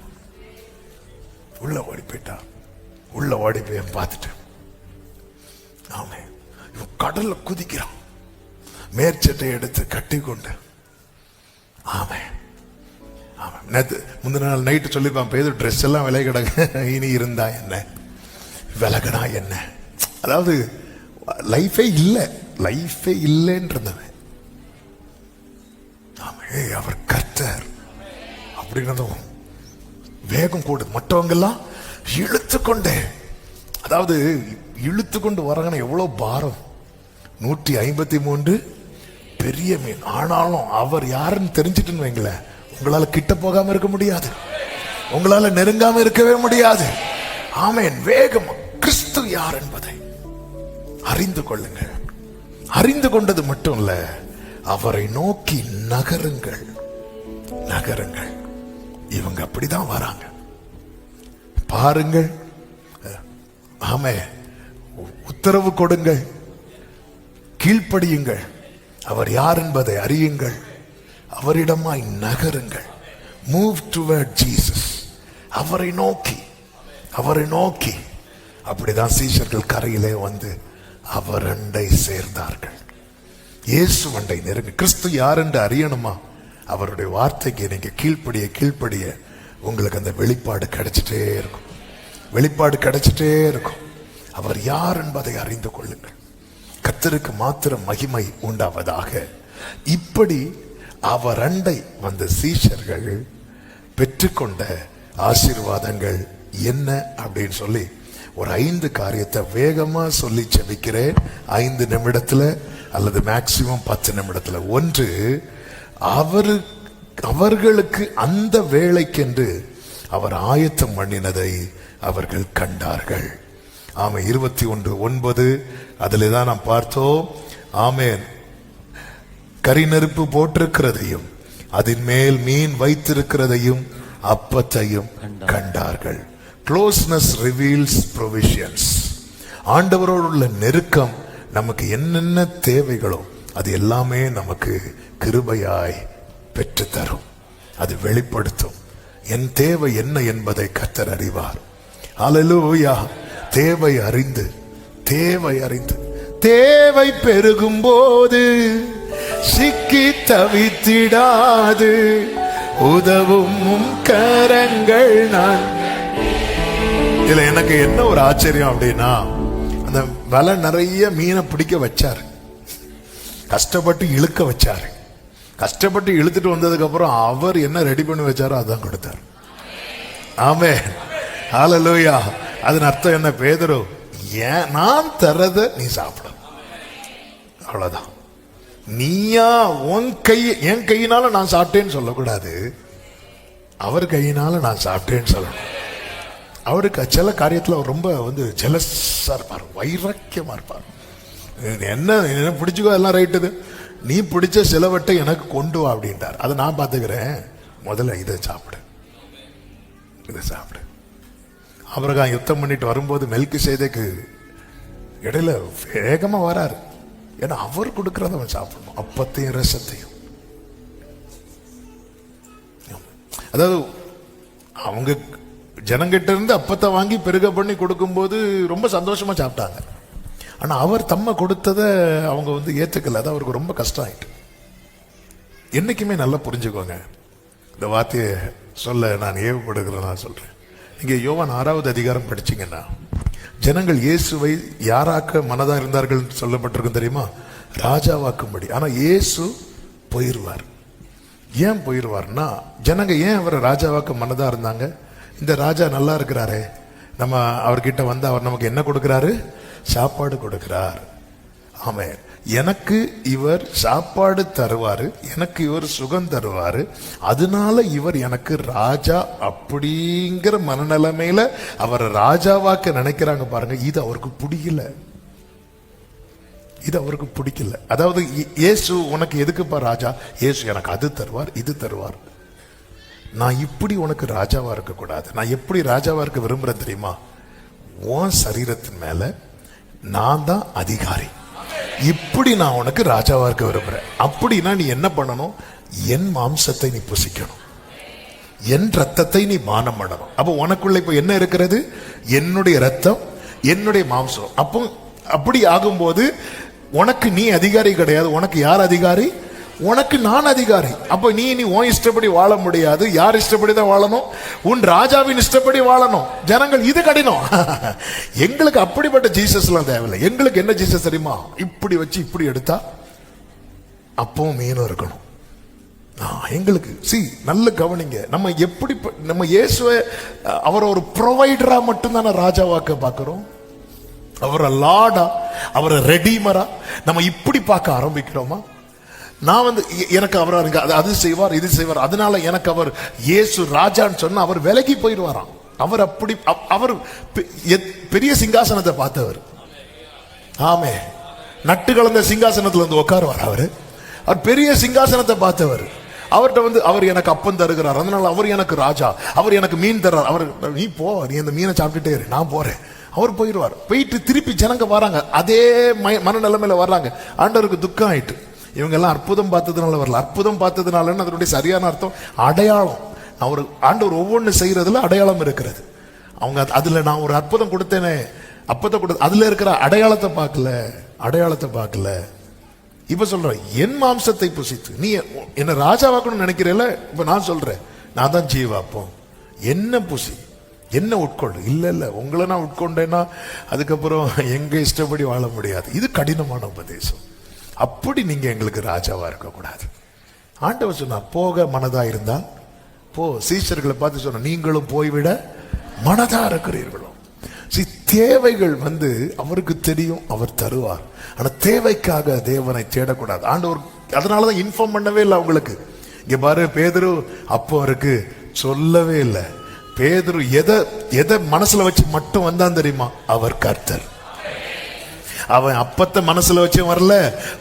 உள்ள ஓடி போயிட்டார். உள்ள ஓடி போய் பார்த்துட்டு ஆமே கடல்ல குதிக்கிறான். மேற்சட்டை எடுத்து கட்டி கொண்டு. ஆமே ஆமே. நேத்து முந்தின நாள் நைட்டு சொல்லிருப்பான், பேதுரு ட்ரெஸ் எல்லாம் விலை கிடக்கு, இனி இருந்தா என்ன, விலகனா என்ன. அதாவது லைஃபே இல்லை, லைஃபே இல்லைன்றவன். ஆமே அவர் கர்த்தர் அப்படின்னதும் வேகம் கூடு. மற்றவங்க எல்லாம் இழுத்து கொண்டே, அதாவது இழுத்து கொண்டு வராங்கன்னா எவ்வளவு பாரம். 153 பெரிய மீன். ஆனாலும் அவர் யாருன்னு தெரிஞ்சிட்டுன்னு வைங்களேன், உங்களால கிட்ட போகாம இருக்க முடியாது, உங்களால நெருங்காம இருக்கவே முடியாது. ஆமென். வேகம். கிறிஸ்து யார் என்பதை அறிந்து கொள்ளுங்கள். அறிந்து கொண்டது மட்டும் இல்ல, அவரை நோக்கி நகருங்கள், நகருங்கள். இவங்க அப்படிதான் வராங்க பாருங்கள். ஆமே. உத்தரவு கொடுங்கள், கீழ்ப்படியுங்கள், அவர் யார் என்பதை அறியுங்கள், அவரிடமாய் நகருங்கள். Move toward Jesus. அவரை நோக்கி, அவரை நோக்கி. அப்படிதான் சீஷர்கள் கரையிலே வந்து அவர் அண்டை சேர்ந்தார்கள். இயேசு அண்டை நெருங்க. கிறிஸ்து யார் என்று அறியணுமா? அவருடைய வார்த்தைக்கு நீங்க கீழ்ப்படிய கீழ்ப்படிய உங்களுக்கு அந்த வெளிப்பாடு கிடைச்சிட்டே இருக்கும், வெளிப்பாடு கிடைச்சிட்டே இருக்கும். அவர் யார் என்பதை அறிந்து கொள்ளுங்கள். கர்த்தருக்கு மாத்திரம் மகிமை உண்டாவதாக. இப்படி அவர் அண்டை வந்த சீஷர்கள் பெற்றுக்கொண்ட ஆசீர்வாதங்கள் என்ன அப்படின்னு சொல்லி ஒரு 5 காரியத்தை வேகமா சொல்லி செபிக்கிறேன். 5 நிமிடத்துல அல்லது மேக்சிமம் 10 நிமிடத்துல. ஒன்று, அவர்களுக்கு அந்த வேளைக்கென்று அவர் ஆயத்தம் பண்ணினதை அவர்கள் கண்டார்கள். ஆமே. 21:9 அதில் தான் நாம் பார்த்தோம். ஆமேன். கரி நெருப்பு போட்டிருக்கிறதையும் அதன் மேல் மீன் வைத்திருக்கிறதையும் அப்பத்தையும் கண்டார்கள். Closeness reveals provisions. ஆண்டவரோடு உள்ள நெருக்கம் நமக்கு என்னென்ன தேவைகளோ அது எல்லாமே நமக்கு கிருபையாய் பெற்று தரும். அது வெளிப்படுத்தும். என் தேவை என்ன என்பதை கர்த்தர் அறிவார். ஹல்லேலூயா. தேவை அறிந்து, தேவை அறிந்து, தேவை பெருகும் போது சிக்கி தவித்திடாது உதவும் கரங்கள் நான். இதுல எனக்கு என்ன ஒரு ஆச்சரியம் அப்படின்னா, அந்த வலை நிறைய மீனை பிடிக்க வச்சாரு, கஷ்டப்பட்டு இழுக்க வச்சாரு. கஷ்டப்பட்டு இழுத்துட்டு வந்ததுக்கு அப்புறம் அவர் என்ன ரெடி பண்ணி வச்சாரோ அதான் கொடுத்தார். ஆமென். ஹல்லேலூயா. அதன் அர்த்தம் என்ன? பேதுரு, ஏன் நான் தரத நீ சாப்பிட, அவ்வளவுதான். நீயா என் கையினால நான் சாப்பிட்டேன்னு சொல்லக்கூடாது, அவர் கையினால நான் சாப்பிட்டேன்னு சொல்லணும். அவருக்கு சில காரியத்துல அவர் ரொம்ப ஜெலஸா இருப்பார், வைராக்கியமா இருப்பார். என்ன பிடிச்சிக்கோ எல்லாம் ரைட்டு, நீ பிடிச்ச சிலவட்டை எனக்கு கொண்டு வா அப்படின்ட்டார். அதை நான் பார்த்துக்கிறேன், முதல்ல இதை சாப்பிடு, இதை சாப்பிடு. ஆபிரகாம் யுத்தம் பண்ணிட்டு வரும்போது மெல்கிசேதேக்கு இடையில வேகமா வராரு. ஏன்னா அவர் கொடுக்கறத அவன் சாப்பிடணும், அப்பத்தையும் ரசத்தையும். அதாவது அவங்க ஜனங்கிட்ட இருந்து அப்பத்தை வாங்கி பெருக பண்ணி கொடுக்கும்போது ரொம்ப சந்தோஷமா சாப்பிட்டாங்க. ஆனா அவர் தம்ம கொடுத்ததை அவங்க ஏத்துக்கல. அது அவருக்கு ரொம்ப கஷ்டம் ஆயிட்டு. என்னைக்குமே நல்லா புரிஞ்சுக்கோங்க, இந்த வார்த்தையை சொல்ல நான் ஏவப்படுகிறேன். நான் சொல்றேன், இங்க யோவான் 6வது அதிகாரம் படிச்சீங்கன்னா, ஜனங்கள் இயேசுவை யாராக்க மனதா இருந்தார்கள் சொல்லப்பட்டிருக்கும் தெரியுமா? ராஜாவாக்கும்படி. ஆனா இயேசு போயிருவார். ஏன் போயிருவார்னா, ஜனங்க ஏன் அவரை ராஜாவாக்க மனதா இருந்தாங்க? இந்த ராஜா நல்லா இருக்கிறாரே, நம்ம அவர்கிட்ட வந்து அவர் நமக்கு என்ன கொடுக்கிறாரு? சாப்பாடு கொடுக்கிறார். ஆமே, எனக்கு இவர் சாப்பாடு தருவாரு, எனக்கு இவர் சுகம் தருவாரு, அதனால இவர் எனக்கு ராஜா அப்படிங்கிற மனநிலைமையில அவரை ராஜாவாக்க நினைக்கிறாங்க பாருங்க. இது அவருக்கு பிடிக்கல, இது அவருக்கு பிடிக்கல. அதாவது இயேசு உனக்கு எதுக்குப்பா ராஜா? இயேசு எனக்கு அது தருவார், இது தருவார். நான் இப்படி உனக்கு ராஜாவா இருக்க கூடாது. நான் எப்படி ராஜாவா இருக்க விரும்புறேன் தெரியுமா? உன் சரீரத்தின் மேல நான் தான் அதிகாரி. இப்படி நான் உனக்கு ராஜாவா இருக்க விரும்புறேன். அப்படின்னா நீ என்ன பண்ணணும்? என் மாம்சத்தை நீ புசிக்கணும், என் ரத்தத்தை நீ பானம் பண்ணணும். அப்போ உனக்குள்ள இப்ப என்ன இருக்கிறது? என்னுடைய ரத்தம், என்னுடைய மாம்சம். அப்போ அப்படி ஆகும்போது உனக்கு நீ அதிகாரி கிடையாது. உனக்கு யார் அதிகாரி? உனக்கு நான் அதிகாரி. அப்ப நீ உன் இஷ்டப்படி வாழ முடியாது. யார் இஷ்டப்படி தான் வாழணும்? உன் ராஜாவின் இஷ்டப்படி வாழணும். ஜனங்கள் இது கடினம். எங்களுக்கு அப்படிப்பட்ட ஜீசஸ் எல்லாம் தேவையில்லை. எங்களுக்கு என்ன ஜீசஸ் தெரியுமா? இப்படி வச்சு இப்படி எடுத்தா அப்பவும் மீனும் இருக்கணும். எங்களுக்கு நல்ல கவனிங்க. நம்ம எப்படி நம்ம இயேசுவை அவரை ஒரு ப்ரொவைடரா மட்டும்தான ராஜாவாக்க பார்க்கிறோம். அவரை லார்டா, அவரை ரெடீமரா நம்ம இப்படி பார்க்க ஆரம்பிக்கிறோமா? நான் எனக்கு அவர் அது செய்வார், இது செய்வார், அதனால எனக்கு அவர் இயேசு ராஜான்னு சொன்னா அவர் விலகி போயிடுவாராம். அவர் அப்படி அவர் பெரிய சிங்காசனத்தை பார்த்தவர். ஆமே, நட்டு கலந்த சிங்காசனத்துல வந்து உட்காருவார். அவர் பெரிய சிங்காசனத்தை பார்த்தவர். அவர்கிட்ட அவர் எனக்கு அப்பம் தருகிறார், அதனால அவர் எனக்கு ராஜா, அவர் எனக்கு மீன் தர்றார். அவர் நீ போ, நீ அந்த மீனை சாப்பிட்டுட்டே இரு, நான் போறேன். அவர் போயிடுவார். போயிட்டு திருப்பி ஜனங்க வராங்க, அதே மனநிலைமையில வர்றாங்க. ஆண்டவருக்கு துக்கம் ஆயிட்டு. இவங்க எல்லாம் அற்புதம் பார்த்ததுனால வரல. அற்புதம் பார்த்ததுனால அதனுடைய சரியான அர்த்தம் அடையாளம். நான் ஒரு ஆண்டவர் ஒவ்வொன்று செய்யறதுல அடையாளம் இருக்கிறது. அவங்க அதுல நான் ஒரு அற்புதம் கொடுத்தேனே, அப்பத்தை கொடுத்த அதுல இருக்கிற அடையாளத்தை பார்க்கல. இப்ப சொல்றேன், என் மாம்சத்தை புசித்து நீ என்ன ராஜாவாக்கணும்னு நினைக்கிறேல. இப்ப நான் சொல்றேன், நான் தான் ஜீவாப்போம். என்ன புசி, என்ன உட்கொண்டு. இல்ல உங்களை நான் உட்கொண்டேன்னா அதுக்கப்புறம் எங்க இஷ்டப்படி வாழ முடியாது. இது கடினமான உபதேசம். அப்படி நீங்க எங்களுக்கு ராஜாவா இருக்கக்கூடாது. ஆண்டவர் சொன்னா, போக மனதா இருந்தா போ. சீஷர்களை பார்த்து சொன்ன, நீங்களும் போய்விட மனதா இருக்கிறீர்களோ. தேவைகள் அவருக்கு தெரியும், அவர் தருவார். ஆனா தேவைக்காக தேவனை தேடக்கூடாது. ஆண்டவர் அதனாலதான் இன்ஃபார்ம் பண்ணவே இல்லை அவங்களுக்கு. இங்க பாரு, பேதுரு அப்போ அவருக்கு சொல்லவே இல்லை. பேதுரு எதை மனசுல வச்சு மட்டும் வந்தான் தெரியுமா? அவர் கர்த்தர். அவன் அப்பத்தை மனசுல வச்சு வரல,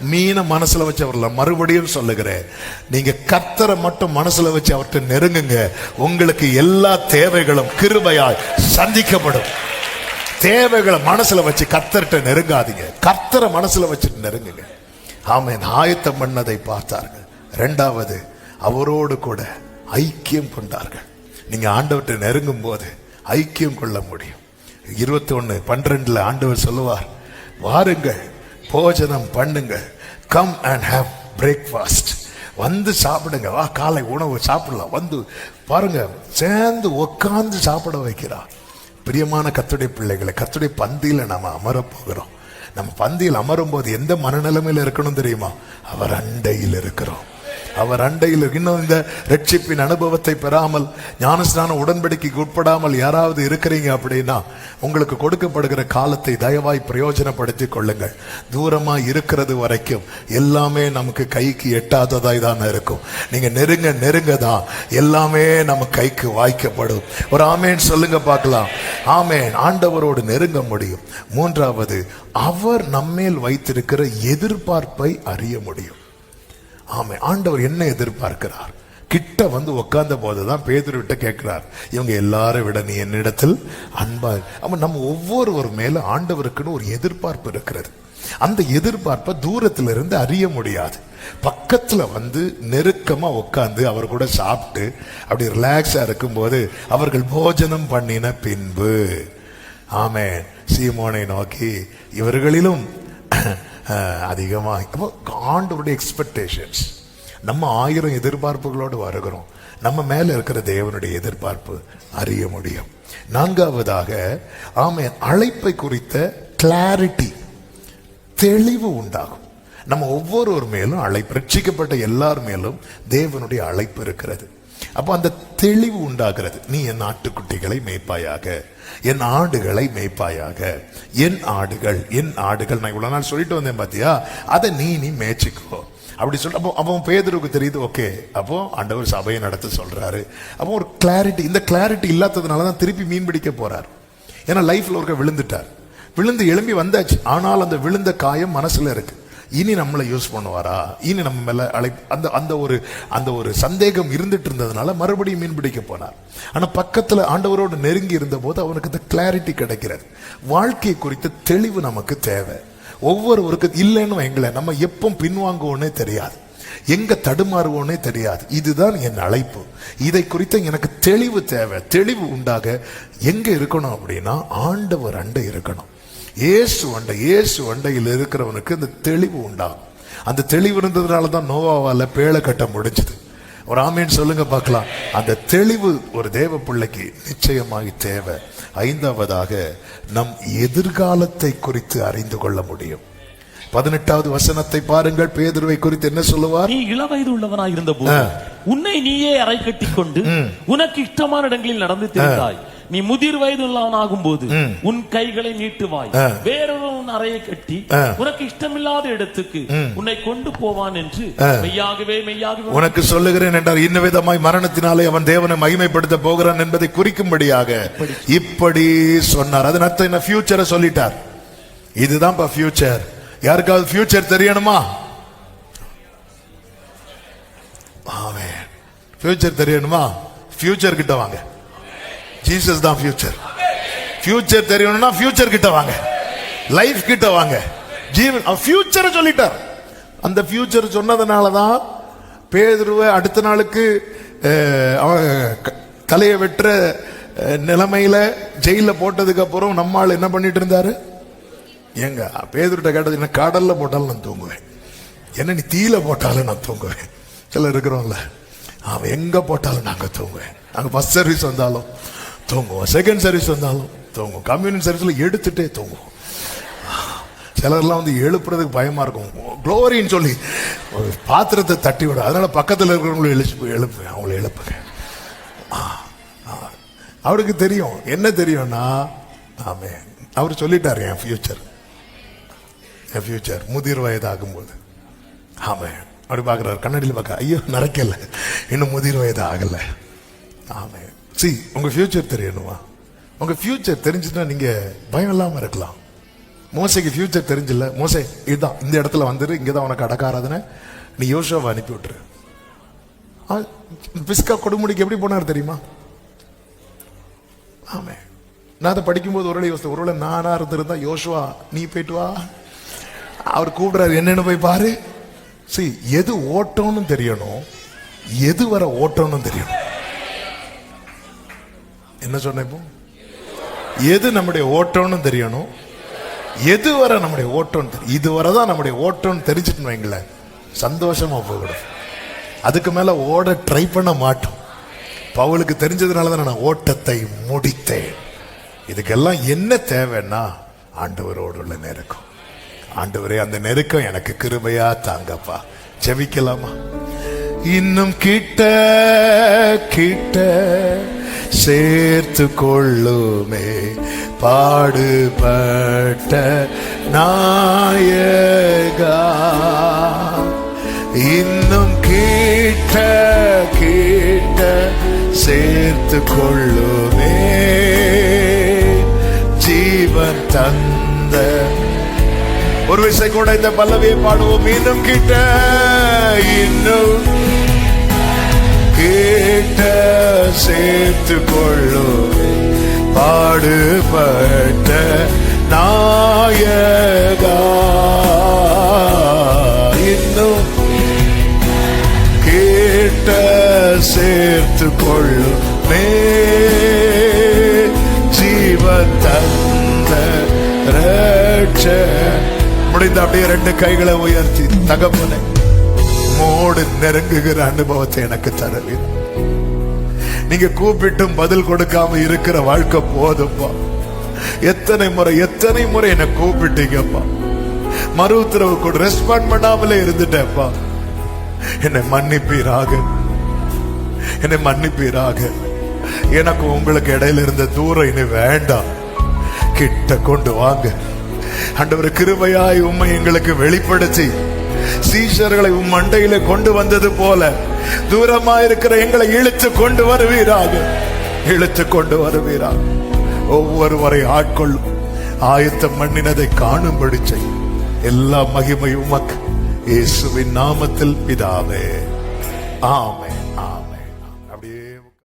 மீனை மனசுல வச்சு வரல. மறுபடியும் சொல்லுகிறேன், நீங்க கர்த்தரை மட்டும் மனசுல வச்சு அவர்கிட்ட நெருங்குங்க. உங்களுக்கு எல்லா தேவைகளும் கிருபையாய் சந்திக்கப்படும். தேவைகளை மனசுல வச்சு கர்த்தர்கிட்ட நெருங்காதீங்க, கர்த்தரை மனசுல வச்சு நெருங்குங்க. ஆமென். ஆயத்தம் பண்ணதை பார்த்தார்கள். இரண்டாவது, அவரோடு கூட ஐக்கியம் கொண்டார்கள். நீங்க ஆண்டவர்கிட்ட நெருங்கும் போது ஐக்கியம் கொள்ள முடியும். 21:12 ஆண்டவர் சொல்லுவார், வாருங்கள், போஜனம் பண்ணுங்கள், கம் அண்ட் ஹேவ் பிரேக்ஃபாஸ்ட். வந்து சாப்பிடுங்க, வா, காலை உணவு சாப்பிடலாம். வந்து பாருங்க, சேர்ந்து உட்கார்ந்து சாப்பிட வைக்கிறார். பிரியமான கர்த்தருடைய பிள்ளைகளை, கர்த்தருடைய பந்தியில நாம அமரப் போகிறோம். நம்ம பந்தியில் அமரும் போது எந்த மனநிலைமையில இருக்கணும் தெரியுமா? அவர் அண்டையில் இருக்கிறோம். அவர் அண்டையில் இன்னும் இந்த ரட்சிப்பின் அனுபவத்தை பெறாமல் ஞானஸ்நான உடன்படிக்கைக்கு உட்படாமல் யாராவது இருக்கிறீங்க அப்படின்னா உங்களுக்கு கொடுக்கப்படுகிற காலத்தை தயவாய் பிரயோஜனப்படுத்திக் கொள்ளுங்கள். தூரமா இருக்கிறது வரைக்கும் எல்லாமே நமக்கு கைக்கு எட்டாததாய் தான் இருக்கும். நீங்க நெருங்க தான் எல்லாமே நம்ம கைக்கு வாய்க்கப்படும். ஒரு ஆமேன் சொல்லுங்க பார்க்கலாம். ஆமேன். ஆண்டவரோடு நெருங்க முடியும். மூன்றாவது, அவர் நம்மேல் வைத்திருக்கிற எதிர்பார்ப்பை அறிய முடியும். ஆமே, ஆண்டவர் என்ன எதிர்பார்க்கிறார்? கிட்ட வந்து உட்கார்ந்த போதுதான் பேதுருவிட்ட கேட்கிறார், இவங்க எல்லாரை விட நீ என்னிடத்தில் அன்பா. நம்ம ஒவ்வொருவர் மேல ஆண்டவருக்குன்னு ஒரு எதிர்பார்ப்பு இருக்கிறது. அந்த எதிர்பார்ப்பை தூரத்துல இருந்து அறிய முடியாது. பக்கத்துல வந்து நெருக்கமா உட்கார்ந்து அவர் கூட சாப்பிட்டு அப்படி ரிலாக்ஸா இருக்கும்போது அவர்கள் போஜனம் பண்ணின பின்பு, ஆமென், சீமோனை நோக்கி இவர்களிலும் அதிகமா. ஆண்டவருடைய எக்ஸ்பெக்டேஷன்ஸ். நம்ம 1000 எதிர்பார்ப்புகளோடு வருகிறோம். நம்ம மேல இருக்கிற தேவனுடைய எதிர்பார்ப்பு அறிய முடியும். நான்காவதாக, ஆமென், அழைப்பை குறித்த கிளாரிட்டி, தெளிவு உண்டாகும். நம்ம ஒவ்வொருவர் மேலும் அழைப்பு, ரட்சிக்கப்பட்ட எல்லார் மேலும் தேவனுடைய அழைப்பு இருக்கிறது. அப்போ அந்த தெளிவு உண்டாகிறது. நீ என் ஆட்டுக்குட்டிகளை மேய்ப்பாயாக, என் ஆடுகளை மேய்ப்பாயாக. என் ஆடுகள், என் ஆடுகள். நான் இவ்வளவு நாள் சொல்லிட்டு வந்தேன் பாத்தியா, அதை நீ மேய்ச்சிக்கோ அப்படி சொல்ற. அப்போ பேதுருக்கு தெரியுது, ஓகே, அப்போ ஆண்டவர் சபையை நடத்த சொல்றாரு. அப்போ ஒரு கிளாரிட்டி. இந்த கிளாரிட்டி இல்லாததுனாலதான் திருப்பி மீன் பிடிக்க போறார். ஏன்னா லைஃப்ல ஒருக்க விழுந்து எழும்பி வந்தாச்சு. ஆனால் அந்த விழுந்த காயம் மனசுல இருக்கு. இனி நம்மளை யூஸ் பண்ணுவாரா, இனி நம்ம மேல அந்த ஒரு சந்தேகம் இருந்துட்டு இருந்ததுனால மறுபடியும் மீன் பிடிக்க போனார். ஆனா பக்கத்துல ஆண்டவரோடு நெருங்கி இருந்த போது அவனுக்கு இந்த கிளாரிட்டி கிடைக்கிறது. வாழ்க்கை குறித்த தெளிவு நமக்கு தேவை. ஒவ்வொருவருக்கு இல்லைன்னு வைங்களேன், நம்ம எப்போ பின்வாங்குவோன்னே தெரியாது, எங்க தடுமாறுவோன்னே தெரியாது. இதுதான் என் அழைப்பு, இதை குறித்த எனக்கு தெளிவு தேவை. தெளிவு உண்டாக எங்க இருக்கணும் அப்படின்னா ஆண்டவர் அண்டை இருக்கணும். இயேசு அண்டையில் இருக்கிறவனுக்கு இந்த தெளிவு உண்டாகும். அந்த தெளிவு இருந்ததுனால தான் நோவாவால பேழை கட்ட முடிஞ்சது. ஒரு ஆமீன் சொல்லுங்க பார்க்கலாம். அந்த தெளிவு ஒரு தேவ பிள்ளைக்கு நிச்சயமாய் தேவை. ஐந்தாவதாக, நம் எதிர்காலத்தை குறித்து அறிந்து கொள்ள முடியும். 18வது வசனத்தை பாருங்கள். பேதுருவை குறித்து என்ன சொல்லுவார்? நீ இளவயது உள்ளவனாய் இருந்த போது உன்னை நீயே அறை கட்டிக் கொண்டு உனக்கு இஷ்டமான இடங்களில் நடந்து திரிந்தாய். நீ முதிர் வயது உள்ளவனாகும் போது உன் கைகளை நீட்டுவாய், வேறொரு உன் அறையை கட்டி உனக்கு இஷ்டமில்லாத இடத்துக்கு உன்னை கொண்டு போவான் என்று மெய்யாகவே உனக்கு சொல்லுகிறேன் என்றார். இன்ன விதமாய் மரணத்தினாலே அவன் தேவனை மகிமைப்படுத்த போகிறான் என்பதை குறிக்கும்படியாக இப்படி சொன்னார். அதன் அர்த்தம் என்ன? ஃபியூச்சரை சொல்லிட்டார். இதுதான் ஃபியூச்சர். யாருக்காவது ஃபியூச்சர் தெரியணுமா? ஆமென். ஃபியூச்சர் தெரியணுமா? ஃபியூச்சர் கிட்ட வாங்க. ஜீசஸ் தான் ஃபியூச்சர். ஃபியூச்சர் தெரியணும்னா ஃபியூச்சர் கிட்ட வாங்க, லைஃப் கிட்ட வாங்க. ஜீவன் ஃபியூச்சரை சொல்லிட்டார். அந்த ஃபியூச்சர் சொன்னதுனாலதான் பேதுருவை அடுத்த நாளுக்கு தலையை வெற்ற நிலைமையில ஜெயில போட்டதுக்கு அப்புறம் நம்மால் என்ன பண்ணிட்டு இருந்தாரு? எங்க பேதுருட்ட கேட்டது, என்ன கடல்ல போட்டாலும் நான் தூங்குவேன், என்ன நீ தீல போட்டாலும் நான் தூங்குவேன். சில இருக்கிறோம்ல, அவன் எங்க போட்டாலும் நாங்க தூங்குவேன். நாங்க ஃபர்ஸ்ட் சர்வீஸ் வந்தாலும் தூங்குவோம், செகண்ட் சர்வீஸ் வந்தாலும் தூங்குவோம், கம்யூனிட்டி சர்வீஸ்ல எடுத்துட்டே தூங்குவோம். சிலர்லாம் வந்து எழுப்புறதுக்கு பயமா இருக்கும், குளோரின்னு சொல்லி பாத்திரத்தை தட்டி விட. அதனால பக்கத்தில் இருக்கிறவங்களை எழுப்புவேன், அவங்களை எழுப்புங்க. அவருக்கு தெரியும், என்ன தெரியும்னா, ஆமே, அவர் சொல்லிட்டாரு என் ஃபியூச்சர் முதிர் வயதாகும்போது. ஆமே, அப்படி பார்க்குறாரு, கண்ணாடியில் பார்க்க, ஐயோ நடக்கல, இன்னும் முதிர் வயது ஆகல. ஆமே, சி, உங்க ஃபியூச்சர் தெரியணுமா? உங்க ஃபியூச்சர் தெரிஞ்சுன்னா நீங்க பயம் இல்லாம இருக்கலாம். மோசைக்கு ஃபியூச்சர் தெரிஞ்சில்ல. மோசே, இதுதான் இந்த இடத்துல வந்துரு, இங்கதான் உனக்கு அடக்காராதனை, நீ யோசுவாவை அனுப்பி விட்டுரு. பிஸ்கா கொடுமுடிக்கு எப்படி போனார் தெரியுமா? ஆமே, நான் அதை படிக்கும்போது ஒருவேளை யோசித்தேன், ஒருவேளை நானா இருந்திருந்தா, யோசுவா நீ போயிட்டு வா, அவர் கூப்பிடுறாரு, என்னன்னு போய் பாரு. சி, எது ஓட்டம்னு தெரியணும், எது வர ஓட்டம்னு தெரியணும். என்ன சொன்ன இப்போ? எது நம்முடைய ஓட்டம்னு தெரியணும், எது வர நம்முடைய ஓட்டம். இதுவரைதான் நம்முடைய ஓட்டம் தெரிஞ்சுட்டு வைங்களேன், சந்தோஷமா போய்விடும். அதுக்கு மேல ஓட ட்ரை பண்ண மாட்டோம். பவுலுக்கு தெரிஞ்சதுனாலதான் நான் ஓட்டத்தை முடித்தேன். இதுக்கெல்லாம் என்ன தேவைன்னா ஆண்டவரோடு உள்ள நெருக்கம். ஆண்டவரே, அந்த நெருக்கம் எனக்கு கிருபையா தாங்கப்பா. ஜெபிக்கலாமா? இன்னும் கிட்ட கிட்ட சேர்த்து கொள்ளுமே பாடுபட்ட நாயகா. இன்னும் கிட்ட கிட்ட சேர்த்து கொள்ளுமே ஜீவன் தந்த. ஒரு விசை கூட இந்த பல்லவியை பாடுவோம். இன்னும் கிட்ட இன்னும் கிட்ட சேர்த்து கொள்ளுமே பாடுபட்ட நாயகா. இன்னும் கிட்ட சேர்த்து கொள்ளுமே ஜீவன் தந்த ரட்ச. முடிந்த அப்படியே 2 கைகளை உயர்த்தி தகப்பனே மோடு நெருங்குகிற அனுபவத்தை எனக்கு தருவீர். நீங்க கூப்பிட்டும் பதில் கொடுக்காம இருக்கிற வாழ்க்கை போதும்பா. எத்தனை முறை என்ன கூப்பிட்டீங்கப்பா, மறு உத்தரவு கூட ரெஸ்பாண்ட் பண்ணாமலே இருந்துட்டேப்பா. என்னை மன்னிப்பீராக, என்னை மன்னிப்பீராக. எனக்கு உங்களுக்கு இடையில இருந்த தூரம் இனி வேண்டாம், கிட்ட கொண்டு வாங்க ஆண்டவரே. கிருபையாய் உம்மை எங்களுக்கு வெளிப்படுத்தி சீஷர்களை உம் மண்டையில கொண்டு வந்தது போல தூரமாயிருக்கிற எங்களை இழுத்து கொண்டு வருவீராக, இழுத்து கொண்டு வருவீராக. ஒவ்வொருவரை ஆட்கொள்ளும் ஆயத்தம் பண்ணினதை காணும்படி செய்யும். எல்லா மகிமையும் உமக்கு இயேசுவின் நாமத்தில் பிதாவே, ஆமென்.